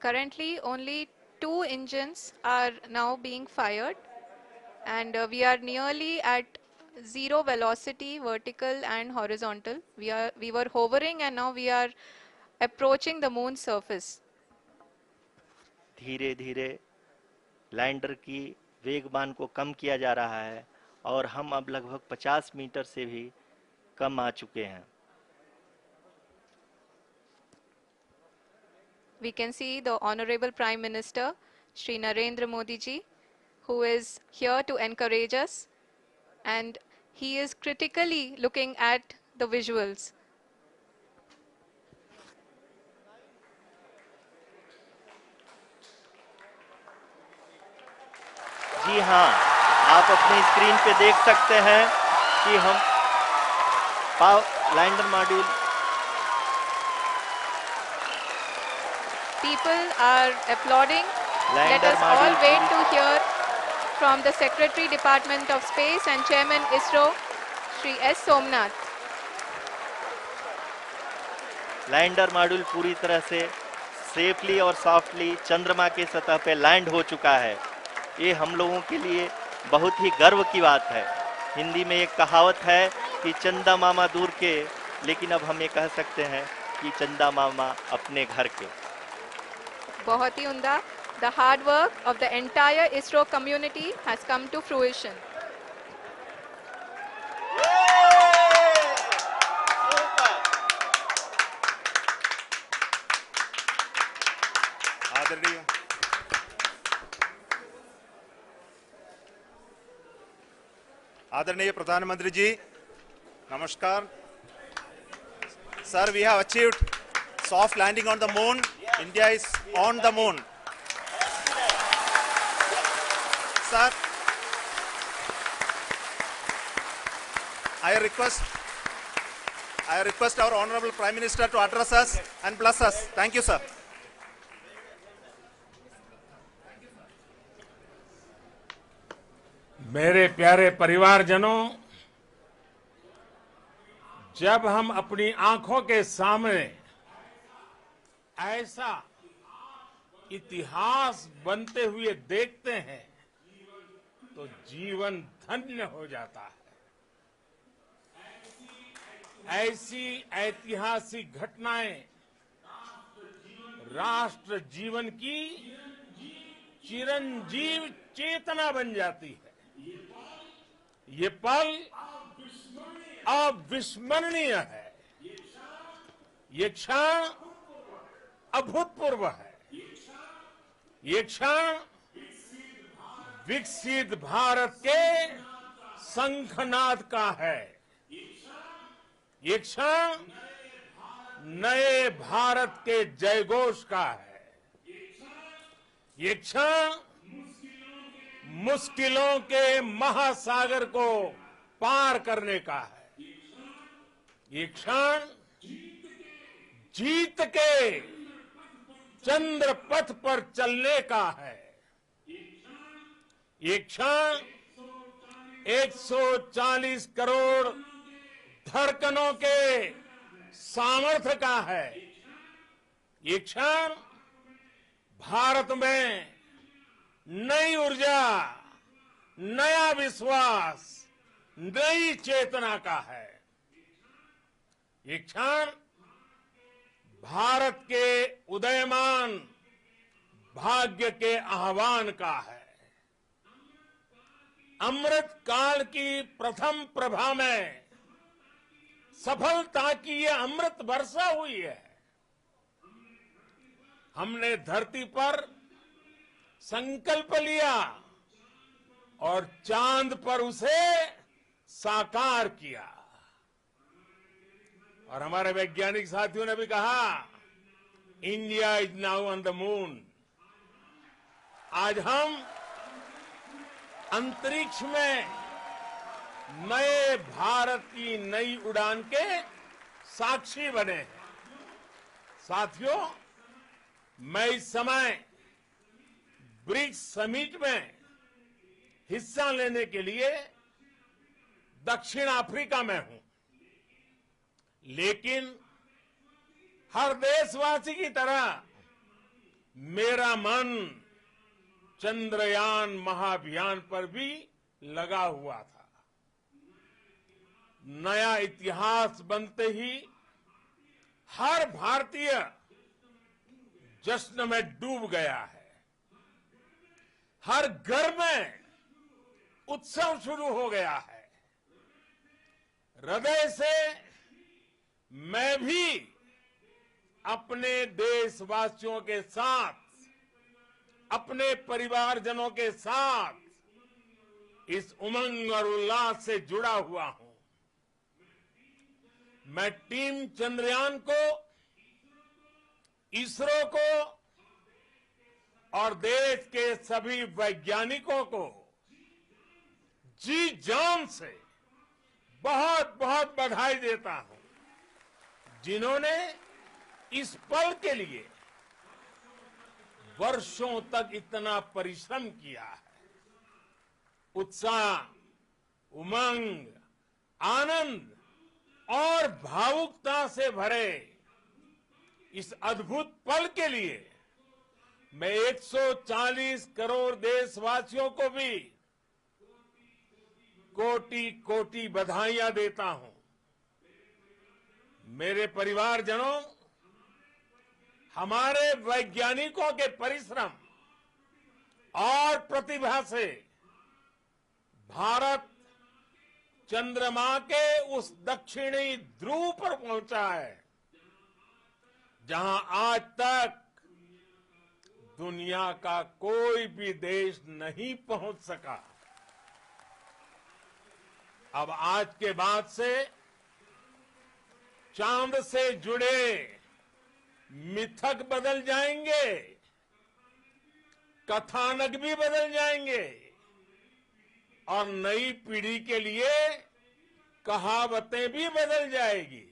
Currently, only two engines are now being fired, and we are nearly at zero velocity, vertical and horizontal. We were hovering, and now we are approaching the moon's surface. धीरे धीरे लैंडर की वेगमान को कम किया जा रहा है और हम अब लगभग 50 मीटर से भी कम आ चुके हैं। We can see the Honorable Prime Minister, Shri Narendra Modi ji, who is here to encourage us, and he is critically looking at the visuals. जी हाँ, आप अपनी स्क्रीन पे देख सकते हैं कि हम lander module People are applauding. Let lander us all module wait to hear from the Secretary Department of Space and Chairman ISRO, Shri S. Somnath. Lander module पूरी तरह से सेफली और सॉफ्टली चंद्रमा के सतह पे लैंड हो चुका है। ये हम लोगों के लिए बहुत ही गर्व की बात है। हिंदी में एक कहावत है कि चंदा मामा दूर के, लेकिन अब हम ये कह सकते हैं कि चंदा मामा अपने घर के। बहुत ही उम्दा. The hard work of the entire ISRO community has come to fruition. आदरणीय आदरणीय प्रधानमंत्री जी, नमस्कार sir. We have achieved soft landing on the moon. India is on the moon. Sir, I request our Honorable Prime Minister to address us and bless us. Thank you, sir. मेरे प्यारे परिवारजनों, जब हम अपनी आंखों के सामने ऐसा इतिहास बनते हुए देखते हैं तो जीवन धन्य हो जाता है। ऐसी ऐतिहासिक घटनाएं राष्ट्र जीवन की चिरंजीव चेतना बन जाती है। ये पल अविस्मरणीय है। ये क्षण अभूतपूर्व है। ये क्षण विकसित भारत के शंखनाद का है। ये क्षण नए भारत के जयघोष का है। ये क्षण मुश्किलों के महासागर को पार करने का है। ये क्षण जीत के चंद्र पथ पर चलने का है। ये क्षण 140 करोड़ धड़कनों के सामर्थ्य का है। ये क्षण भारत में नई ऊर्जा, नया विश्वास, नई चेतना का है। ये क्षण भारत के उदयमान भाग्य के आह्वान का है। अमृत काल की प्रथम प्रभा में सफलता की ये अमृत वर्षा हुई है। हमने धरती पर संकल्प लिया और चांद पर उसे साकार किया। और हमारे वैज्ञानिक साथियों ने भी कहा, India is now on the moon. आज हम अंतरिक्ष में नए भारत की नई उड़ान के साक्षी बने हैं। साथियों, मैं इस समय ब्रिक्स समिट में हिस्सा लेने के लिए दक्षिण अफ्रीका में हूं, लेकिन हर देशवासी की तरह मेरा मन चंद्रयान महाअभियान पर भी लगा हुआ था। नया इतिहास बनते ही हर भारतीय जश्न में डूब गया है। हर घर में उत्सव शुरू हो गया है। हृदय से मैं भी अपने देशवासियों के साथ, अपने परिवारजनों के साथ इस उमंग और उल्लास से जुड़ा हुआ हूं। मैं टीम चंद्रयान को, इसरो को और देश के सभी वैज्ञानिकों को जी जान से बहुत बहुत बधाई देता हूं, जिन्होंने इस पल के लिए वर्षों तक इतना परिश्रम किया है। उत्साह, उमंग, आनंद और भावुकता से भरे इस अद्भुत पल के लिए मैं 140 करोड़ देशवासियों को भी कोटि कोटि बधाइयां देता हूं। मेरे परिवारजनों, हमारे वैज्ञानिकों के परिश्रम और प्रतिभा से भारत चंद्रमा के उस दक्षिणी ध्रुव पर पहुंचा है, जहां आज तक दुनिया का कोई भी देश नहीं पहुंच सका। अब आज के बाद से चांद से जुड़े मिथक बदल जाएंगे, कथानक भी बदल जाएंगे और नई पीढ़ी के लिए कहावतें भी बदल जाएगी।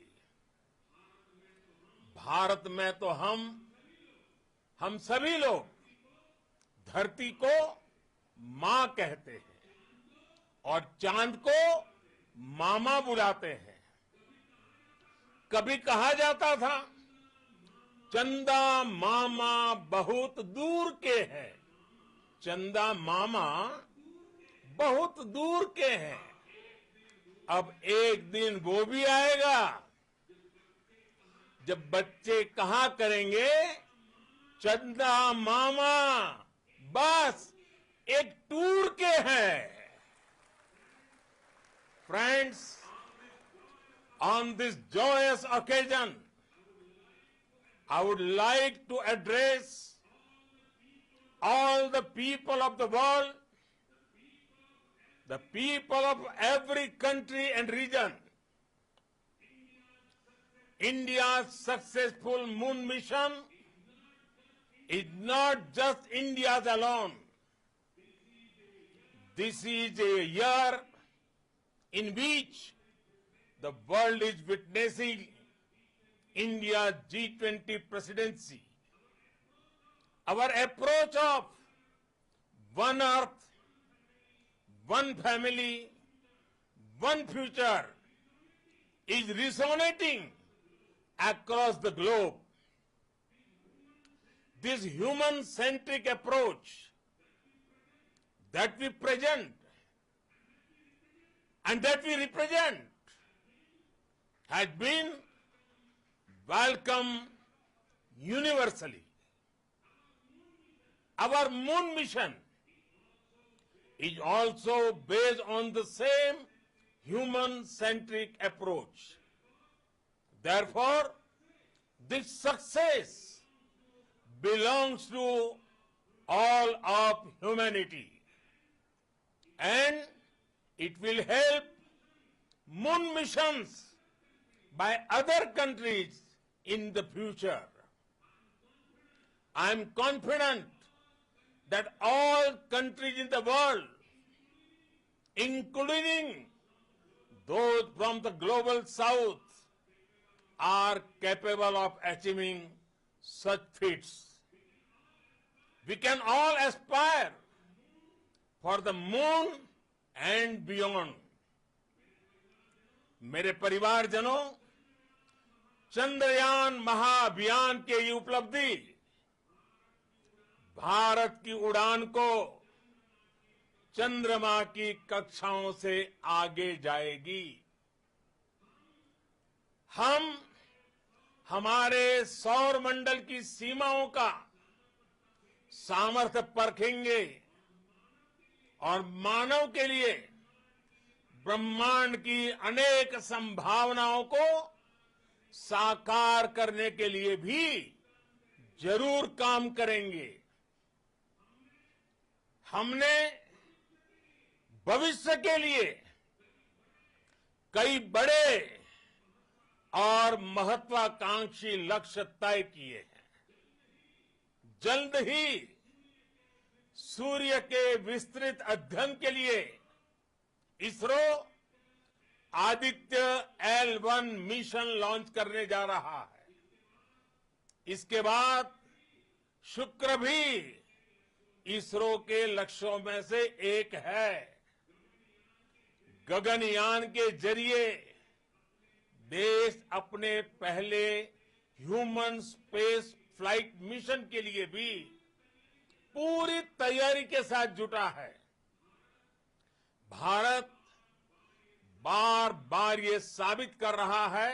भारत में तो हम सभी लोग धरती को मां कहते हैं और चांद को मामा बुलाते हैं। कभी कहा जाता था, चंदा मामा बहुत दूर के हैं। चंदा मामा बहुत दूर के हैं। अब एक दिन वो भी आएगा जब बच्चे कहा करेंगे, चंदा मामा बस एक टूर के हैं। Friends, on this joyous occasion, I would like to address all the people of the world, the people of every country and region. India's successful moon mission is not just India's alone. This is a year in which the world is witnessing India's G20 presidency. Our approach of one earth, one family, one future is resonating across the globe. This human-centric approach that we present and that we represent has been welcomed universally. Our moon mission is also based on the same human-centric approach. Therefore, this success belongs to all of humanity. and it will help moon missions by other countries in the future. I am confident that all countries in the world, including those from the global south, are capable of achieving such feats. We can all aspire for the moon and beyond. मेरे परिवारजनों, चंद्रयान महाअभियान के ये उपलब्धि भारत की उड़ान को चंद्रमा की कक्षाओं से आगे जाएगी। हम हमारे सौर मंडल की सीमाओं का सामर्थ्य परखेंगे और मानव के लिए ब्रह्मांड की अनेक संभावनाओं को साकार करने के लिए भी जरूर काम करेंगे। हमने भविष्य के लिए कई बड़े और महत्वाकांक्षी लक्ष्य तय किए हैं। जल्द ही सूर्य के विस्तृत अध्ययन के लिए ISRO Aditya L1 mission launch करने जा रहा है। इसके बाद शुक्र भी इसरो के लक्ष्यों में से एक है। गगनयान के जरिए देश अपने पहले ह्यूमन स्पेस फ्लाइट मिशन के लिए भी पूरी तैयारी के साथ जुटा है। भारत बार बार ये साबित कर रहा है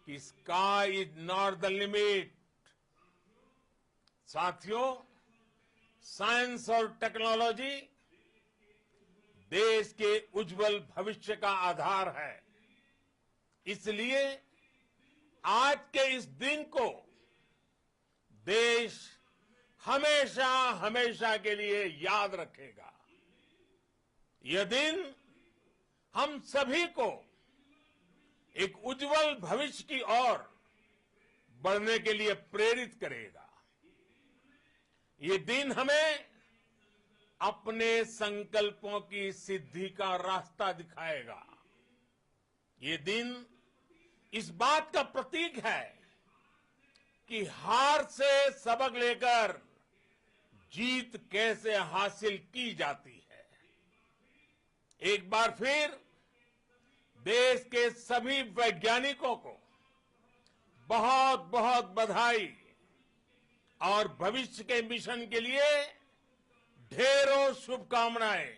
कि sky is not the limit. साथियों, साइंस और टेक्नोलॉजी देश के उज्जवल भविष्य का आधार है। इसलिए आज के इस दिन को देश हमेशा हमेशा के लिए याद रखेगा। यह दिन हम सभी को एक उज्जवल भविष्य की ओर बढ़ने के लिए प्रेरित करेगा। ये दिन हमें अपने संकल्पों की सिद्धि का रास्ता दिखाएगा। ये दिन इस बात का प्रतीक है कि हार से सबक लेकर जीत कैसे हासिल की जाती है। एक बार फिर देश के सभी वैज्ञानिकों को बहुत बहुत बधाई और भविष्य के मिशन के लिए ढेरों शुभकामनाएं।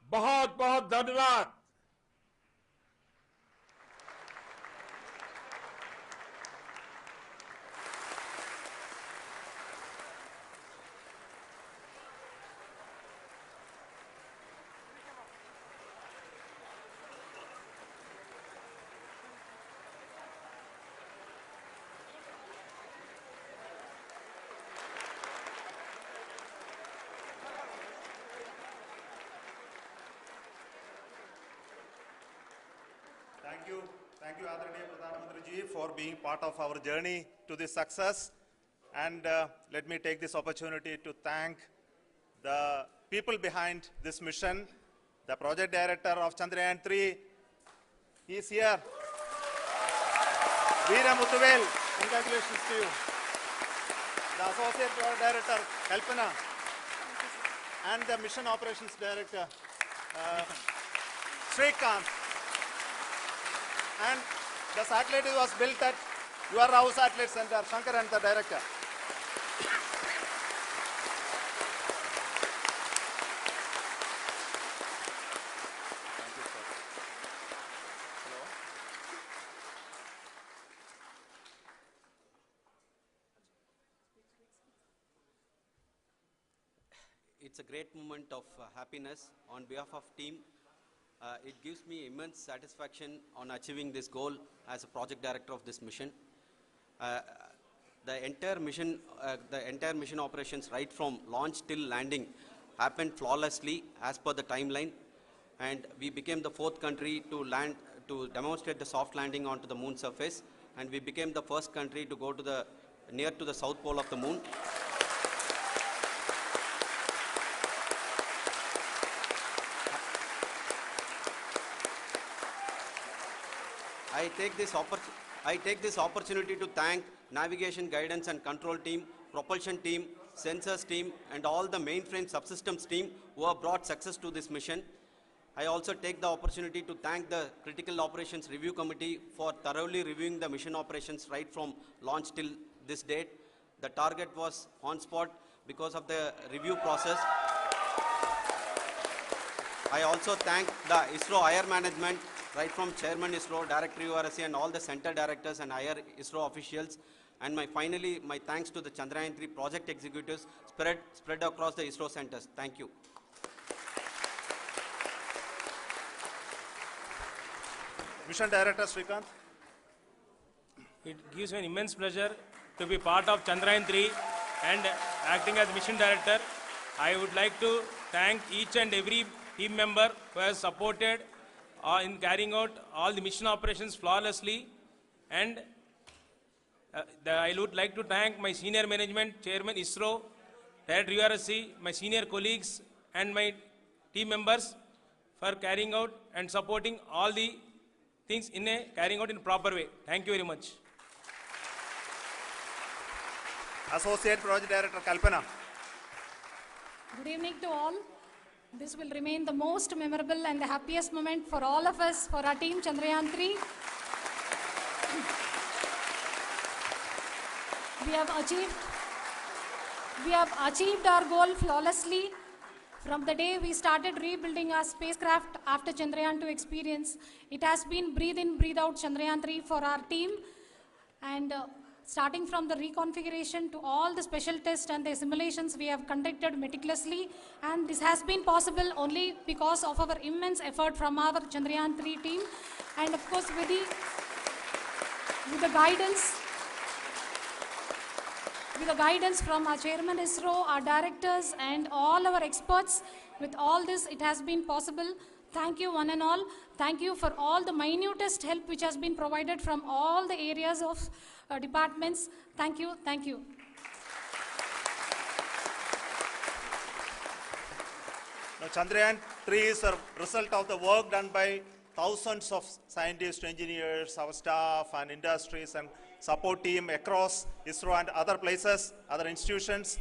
बहुत बहुत धन्यवाद। Thank you, Adharaniya Pradhan Mantri ji, for being part of our journey to this success. And let me take this opportunity to thank the people behind this mission, the project director of Chandrayaan-3. He is here. Veera Muthuvel, congratulations to you. The associate project director, Kalpana, and the mission operations director, Srikanth. And the satellite was built at your house satellite center, Shankar and the director. Thank you, sir. Hello. It's a great moment of happiness on behalf of team. It gives me immense satisfaction on achieving this goal as a project director of this mission. The entire mission operations, right from launch till landing, happened flawlessly as per the timeline, and we became the 4th country to land, to demonstrate the soft landing onto the moon surface, and we became the first country to go to the near to the south pole of the moon. I take this opportunity to thank navigation, guidance and control team, propulsion team, sensors team, and all the mainframe subsystems team who have brought success to this mission. I also take the opportunity to thank the Critical Operations Review Committee for thoroughly reviewing the mission operations right from launch till this date. The target was on spot because of the review process. I also thank the ISRO higher management, right from Chairman ISRO, Director URSC, and all the center directors and higher ISRO officials. And finally, my thanks to the Chandrayaan-3 project executives spread across the ISRO centers. Thank you. Mission Director Srikanth. It gives me an immense pleasure to be part of Chandrayaan-3 and acting as mission director. I would like to thank each and every team member who has supported in carrying out all the mission operations flawlessly. And I would like to thank my senior management, Chairman ISRO, Director URSC, my senior colleagues and my team members for carrying out and supporting all the things in carrying out in a proper way. Thank you very much. Associate Project Director Kalpana. Good evening to all. This will remain the most memorable and the happiest moment for all of us, for our team Chandrayaan-3. We have achieved our goal flawlessly. From the day we started rebuilding our spacecraft after Chandrayaan-2 experience, it has been breathe in, breathe out Chandrayaan-3 for our team. And starting from the reconfiguration to all the special tests and the simulations we have conducted meticulously. And this has been possible only because of our immense effort from our Chandrayaan-3 team. And of course, with the guidance from our Chairman ISRO, our directors, and all our experts. With all this, it has been possible. Thank you, one and all. Thank you for all the minutest help which has been provided from all the areas of departments. Thank you. Thank you. Now, Chandrayaan-3 is a result of the work done by thousands of scientists, engineers, our staff, and industries, and support team across ISRO and other places, other institutions.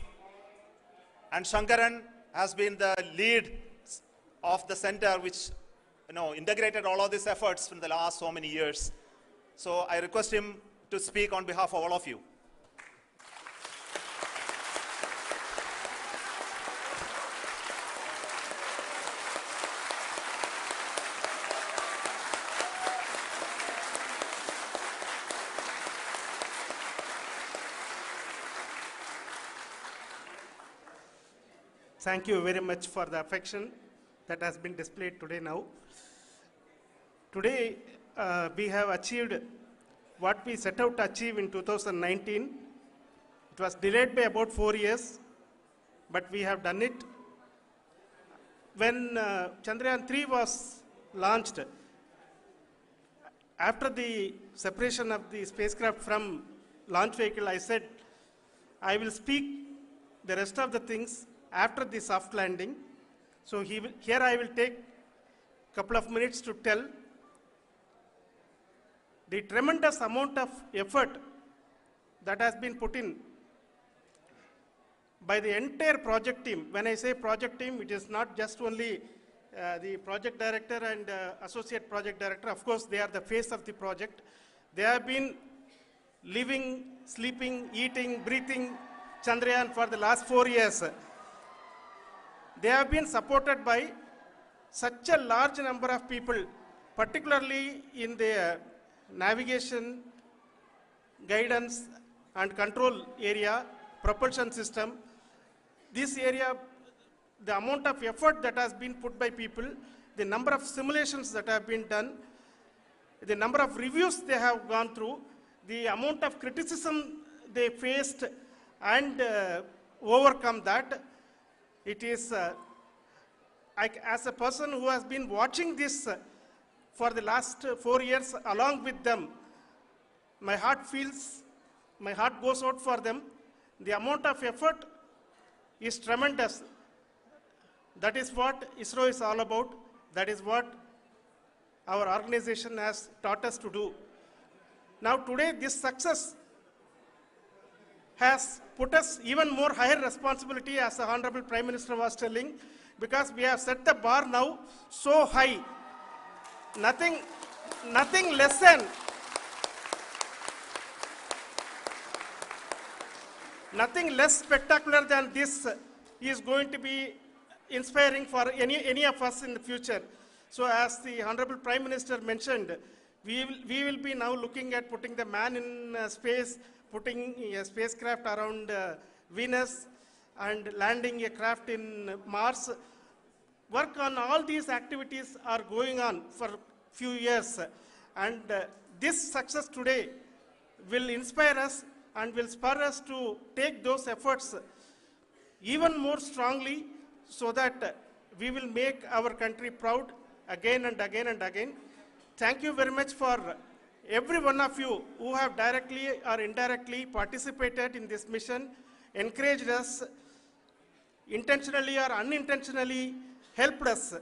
And Shankaran has been the lead of the center which integrated all of these efforts in the last so many years. So I request him to speak on behalf of all of you. Thank you very much for the affection that has been displayed today now. Today, we have achieved what we set out to achieve in 2019. It was delayed by about 4 years, but we have done it. When Chandrayaan-3 was launched, after the separation of the spacecraft from launch vehicle, I said, I will speak the rest of the things after the soft landing. So here I will take a couple of minutes to tell the tremendous amount of effort that has been put in by the entire project team. When I say project team, it is not just only the project director and associate project director. Of course, they are the face of the project. They have been living, sleeping, eating, breathing Chandrayaan for the last 4 years. They have been supported by such a large number of people, particularly in the navigation, guidance and control area, propulsion system. This area, the amount of effort that has been put by people, the number of simulations that have been done, the number of reviews they have gone through, the amount of criticism they faced and overcome that, it is as a person who has been watching this for the last 4 years along with them, my heart goes out for them. The amount of effort is tremendous. That is what ISRO is all about. That is what our organization has taught us to do. Now today, this success has put us even more higher responsibility, as the Honorable Prime Minister was telling, because we have set the bar now so high. Nothing less than nothing less spectacular than this is going to be inspiring for any of us in the future. So as the Honorable Prime Minister mentioned, we will be now looking at putting the man in space, putting a spacecraft around Venus, and landing a craft in Mars. Work on all these activities are going on for few years. And this success today will inspire us and will spur us to take those efforts even more strongly, so that we will make our country proud again and again and again. Thank you very much for every one of you who have directly or indirectly participated in this mission, encouraged us, intentionally or unintentionally helped us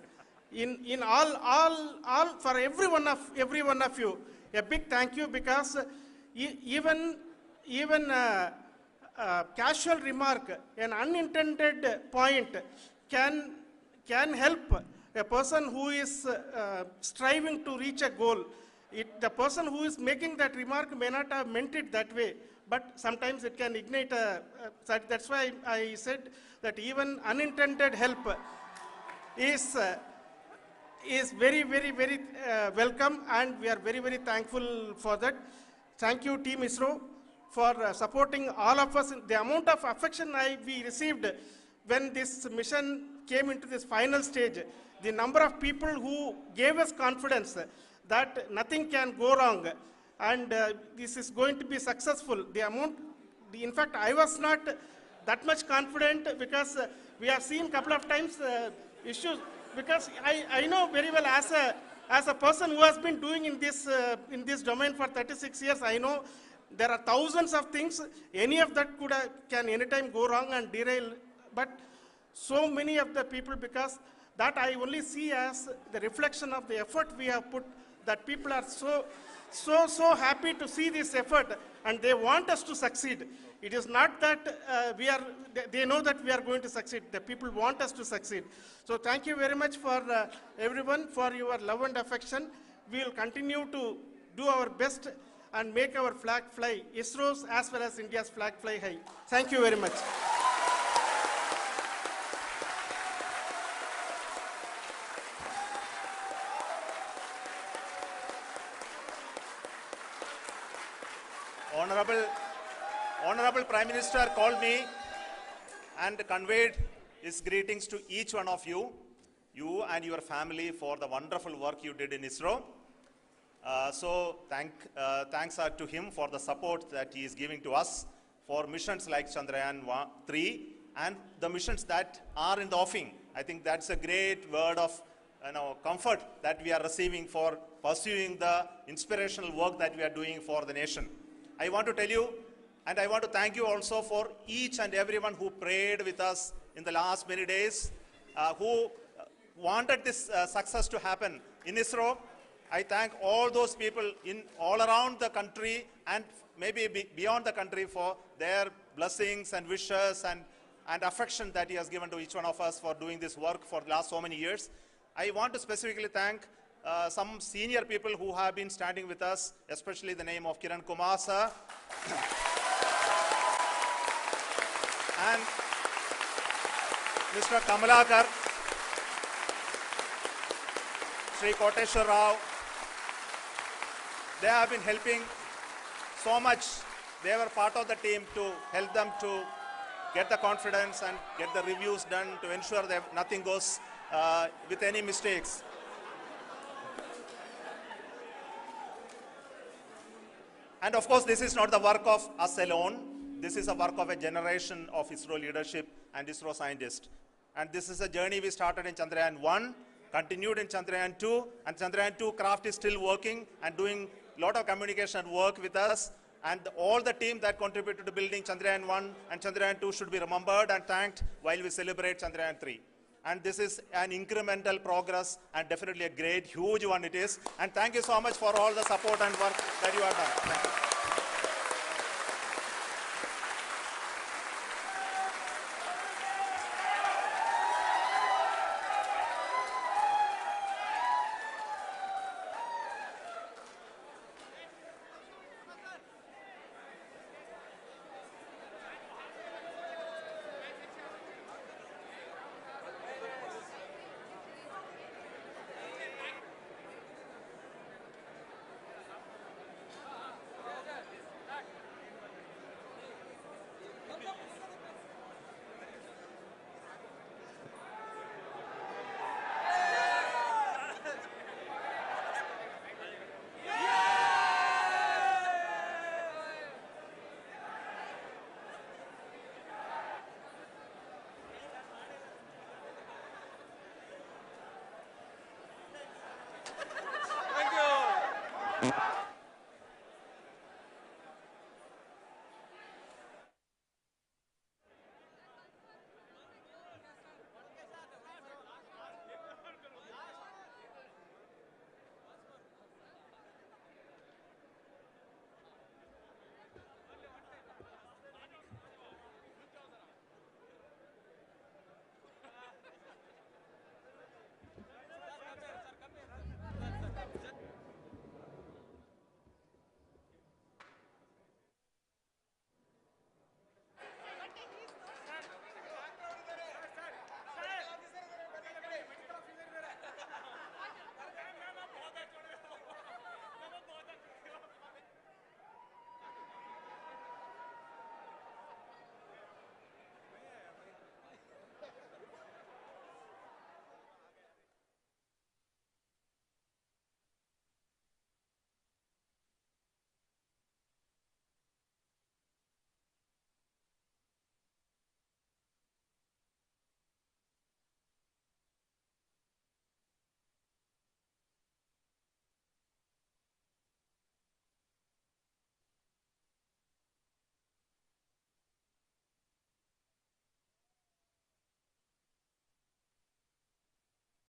in all for every one of you. A big thank you, because even casual remark, an unintended point can help a person who is striving to reach a goal. The person who is making that remark may not have meant it that way, but sometimes it can ignite that's why I said that even unintended help is very, very, very welcome, and we are very, very thankful for that. Thank you, Team ISRO, for supporting all of us. The amount of affection we received when this mission came into this final stage, the number of people who gave us confidence that nothing can go wrong and this is going to be successful. In fact, I was not that much confident, because we have seen a couple of times issues, because I know very well, as a person who has been doing in this domain for 36 years, I know there are thousands of things. Any of that can anytime go wrong and derail. But so many of the people, because that I only see as the reflection of the effort we have put, that people are so happy to see this effort, and they want us to succeed. It is not that they know that we are going to succeed. The people want us to succeed. So thank you very much for everyone, for your love and affection. We will continue to do our best and make our flag fly, ISRO's as well as India's flag fly high. Thank you very much. Honorable Prime Minister called me and conveyed his greetings to each one of you and your family, for the wonderful work you did in ISRO. So thanks are to him for the support that he is giving to us for missions like Chandrayaan-3 and the missions that are in the offing. I think that's a great word of comfort that we are receiving for pursuing the inspirational work that we are doing for the nation. I want to tell you, and I want to thank you also for each and everyone who prayed with us in the last many days, who wanted this success to happen in ISRO. I thank all those people all around the country and maybe beyond the country for their blessings and wishes and affection that he has given to each one of us for doing this work for the last so many years. I want to specifically thank some senior people who have been standing with us, especially the name of Kiran Kumar sir and Mr. Kamalakar, Sri Koteshwar Rao. They have been helping so much. They were part of the team to help them to get the confidence and get the reviews done to ensure that nothing goes with any mistakes. And of course, this is not the work of us alone. This is a work of a generation of ISRO leadership and ISRO scientists. And this is a journey we started in Chandrayaan-1, continued in Chandrayaan-2, and Chandrayaan-2 craft is still working and doing a lot of communication work with us. And all the team that contributed to building Chandrayaan-1 and Chandrayaan-2 should be remembered and thanked while we celebrate Chandrayaan-3. And this is an incremental progress and definitely a great, huge one it is. And thank you so much for all the support and work that you have done. Thank you. Thank you.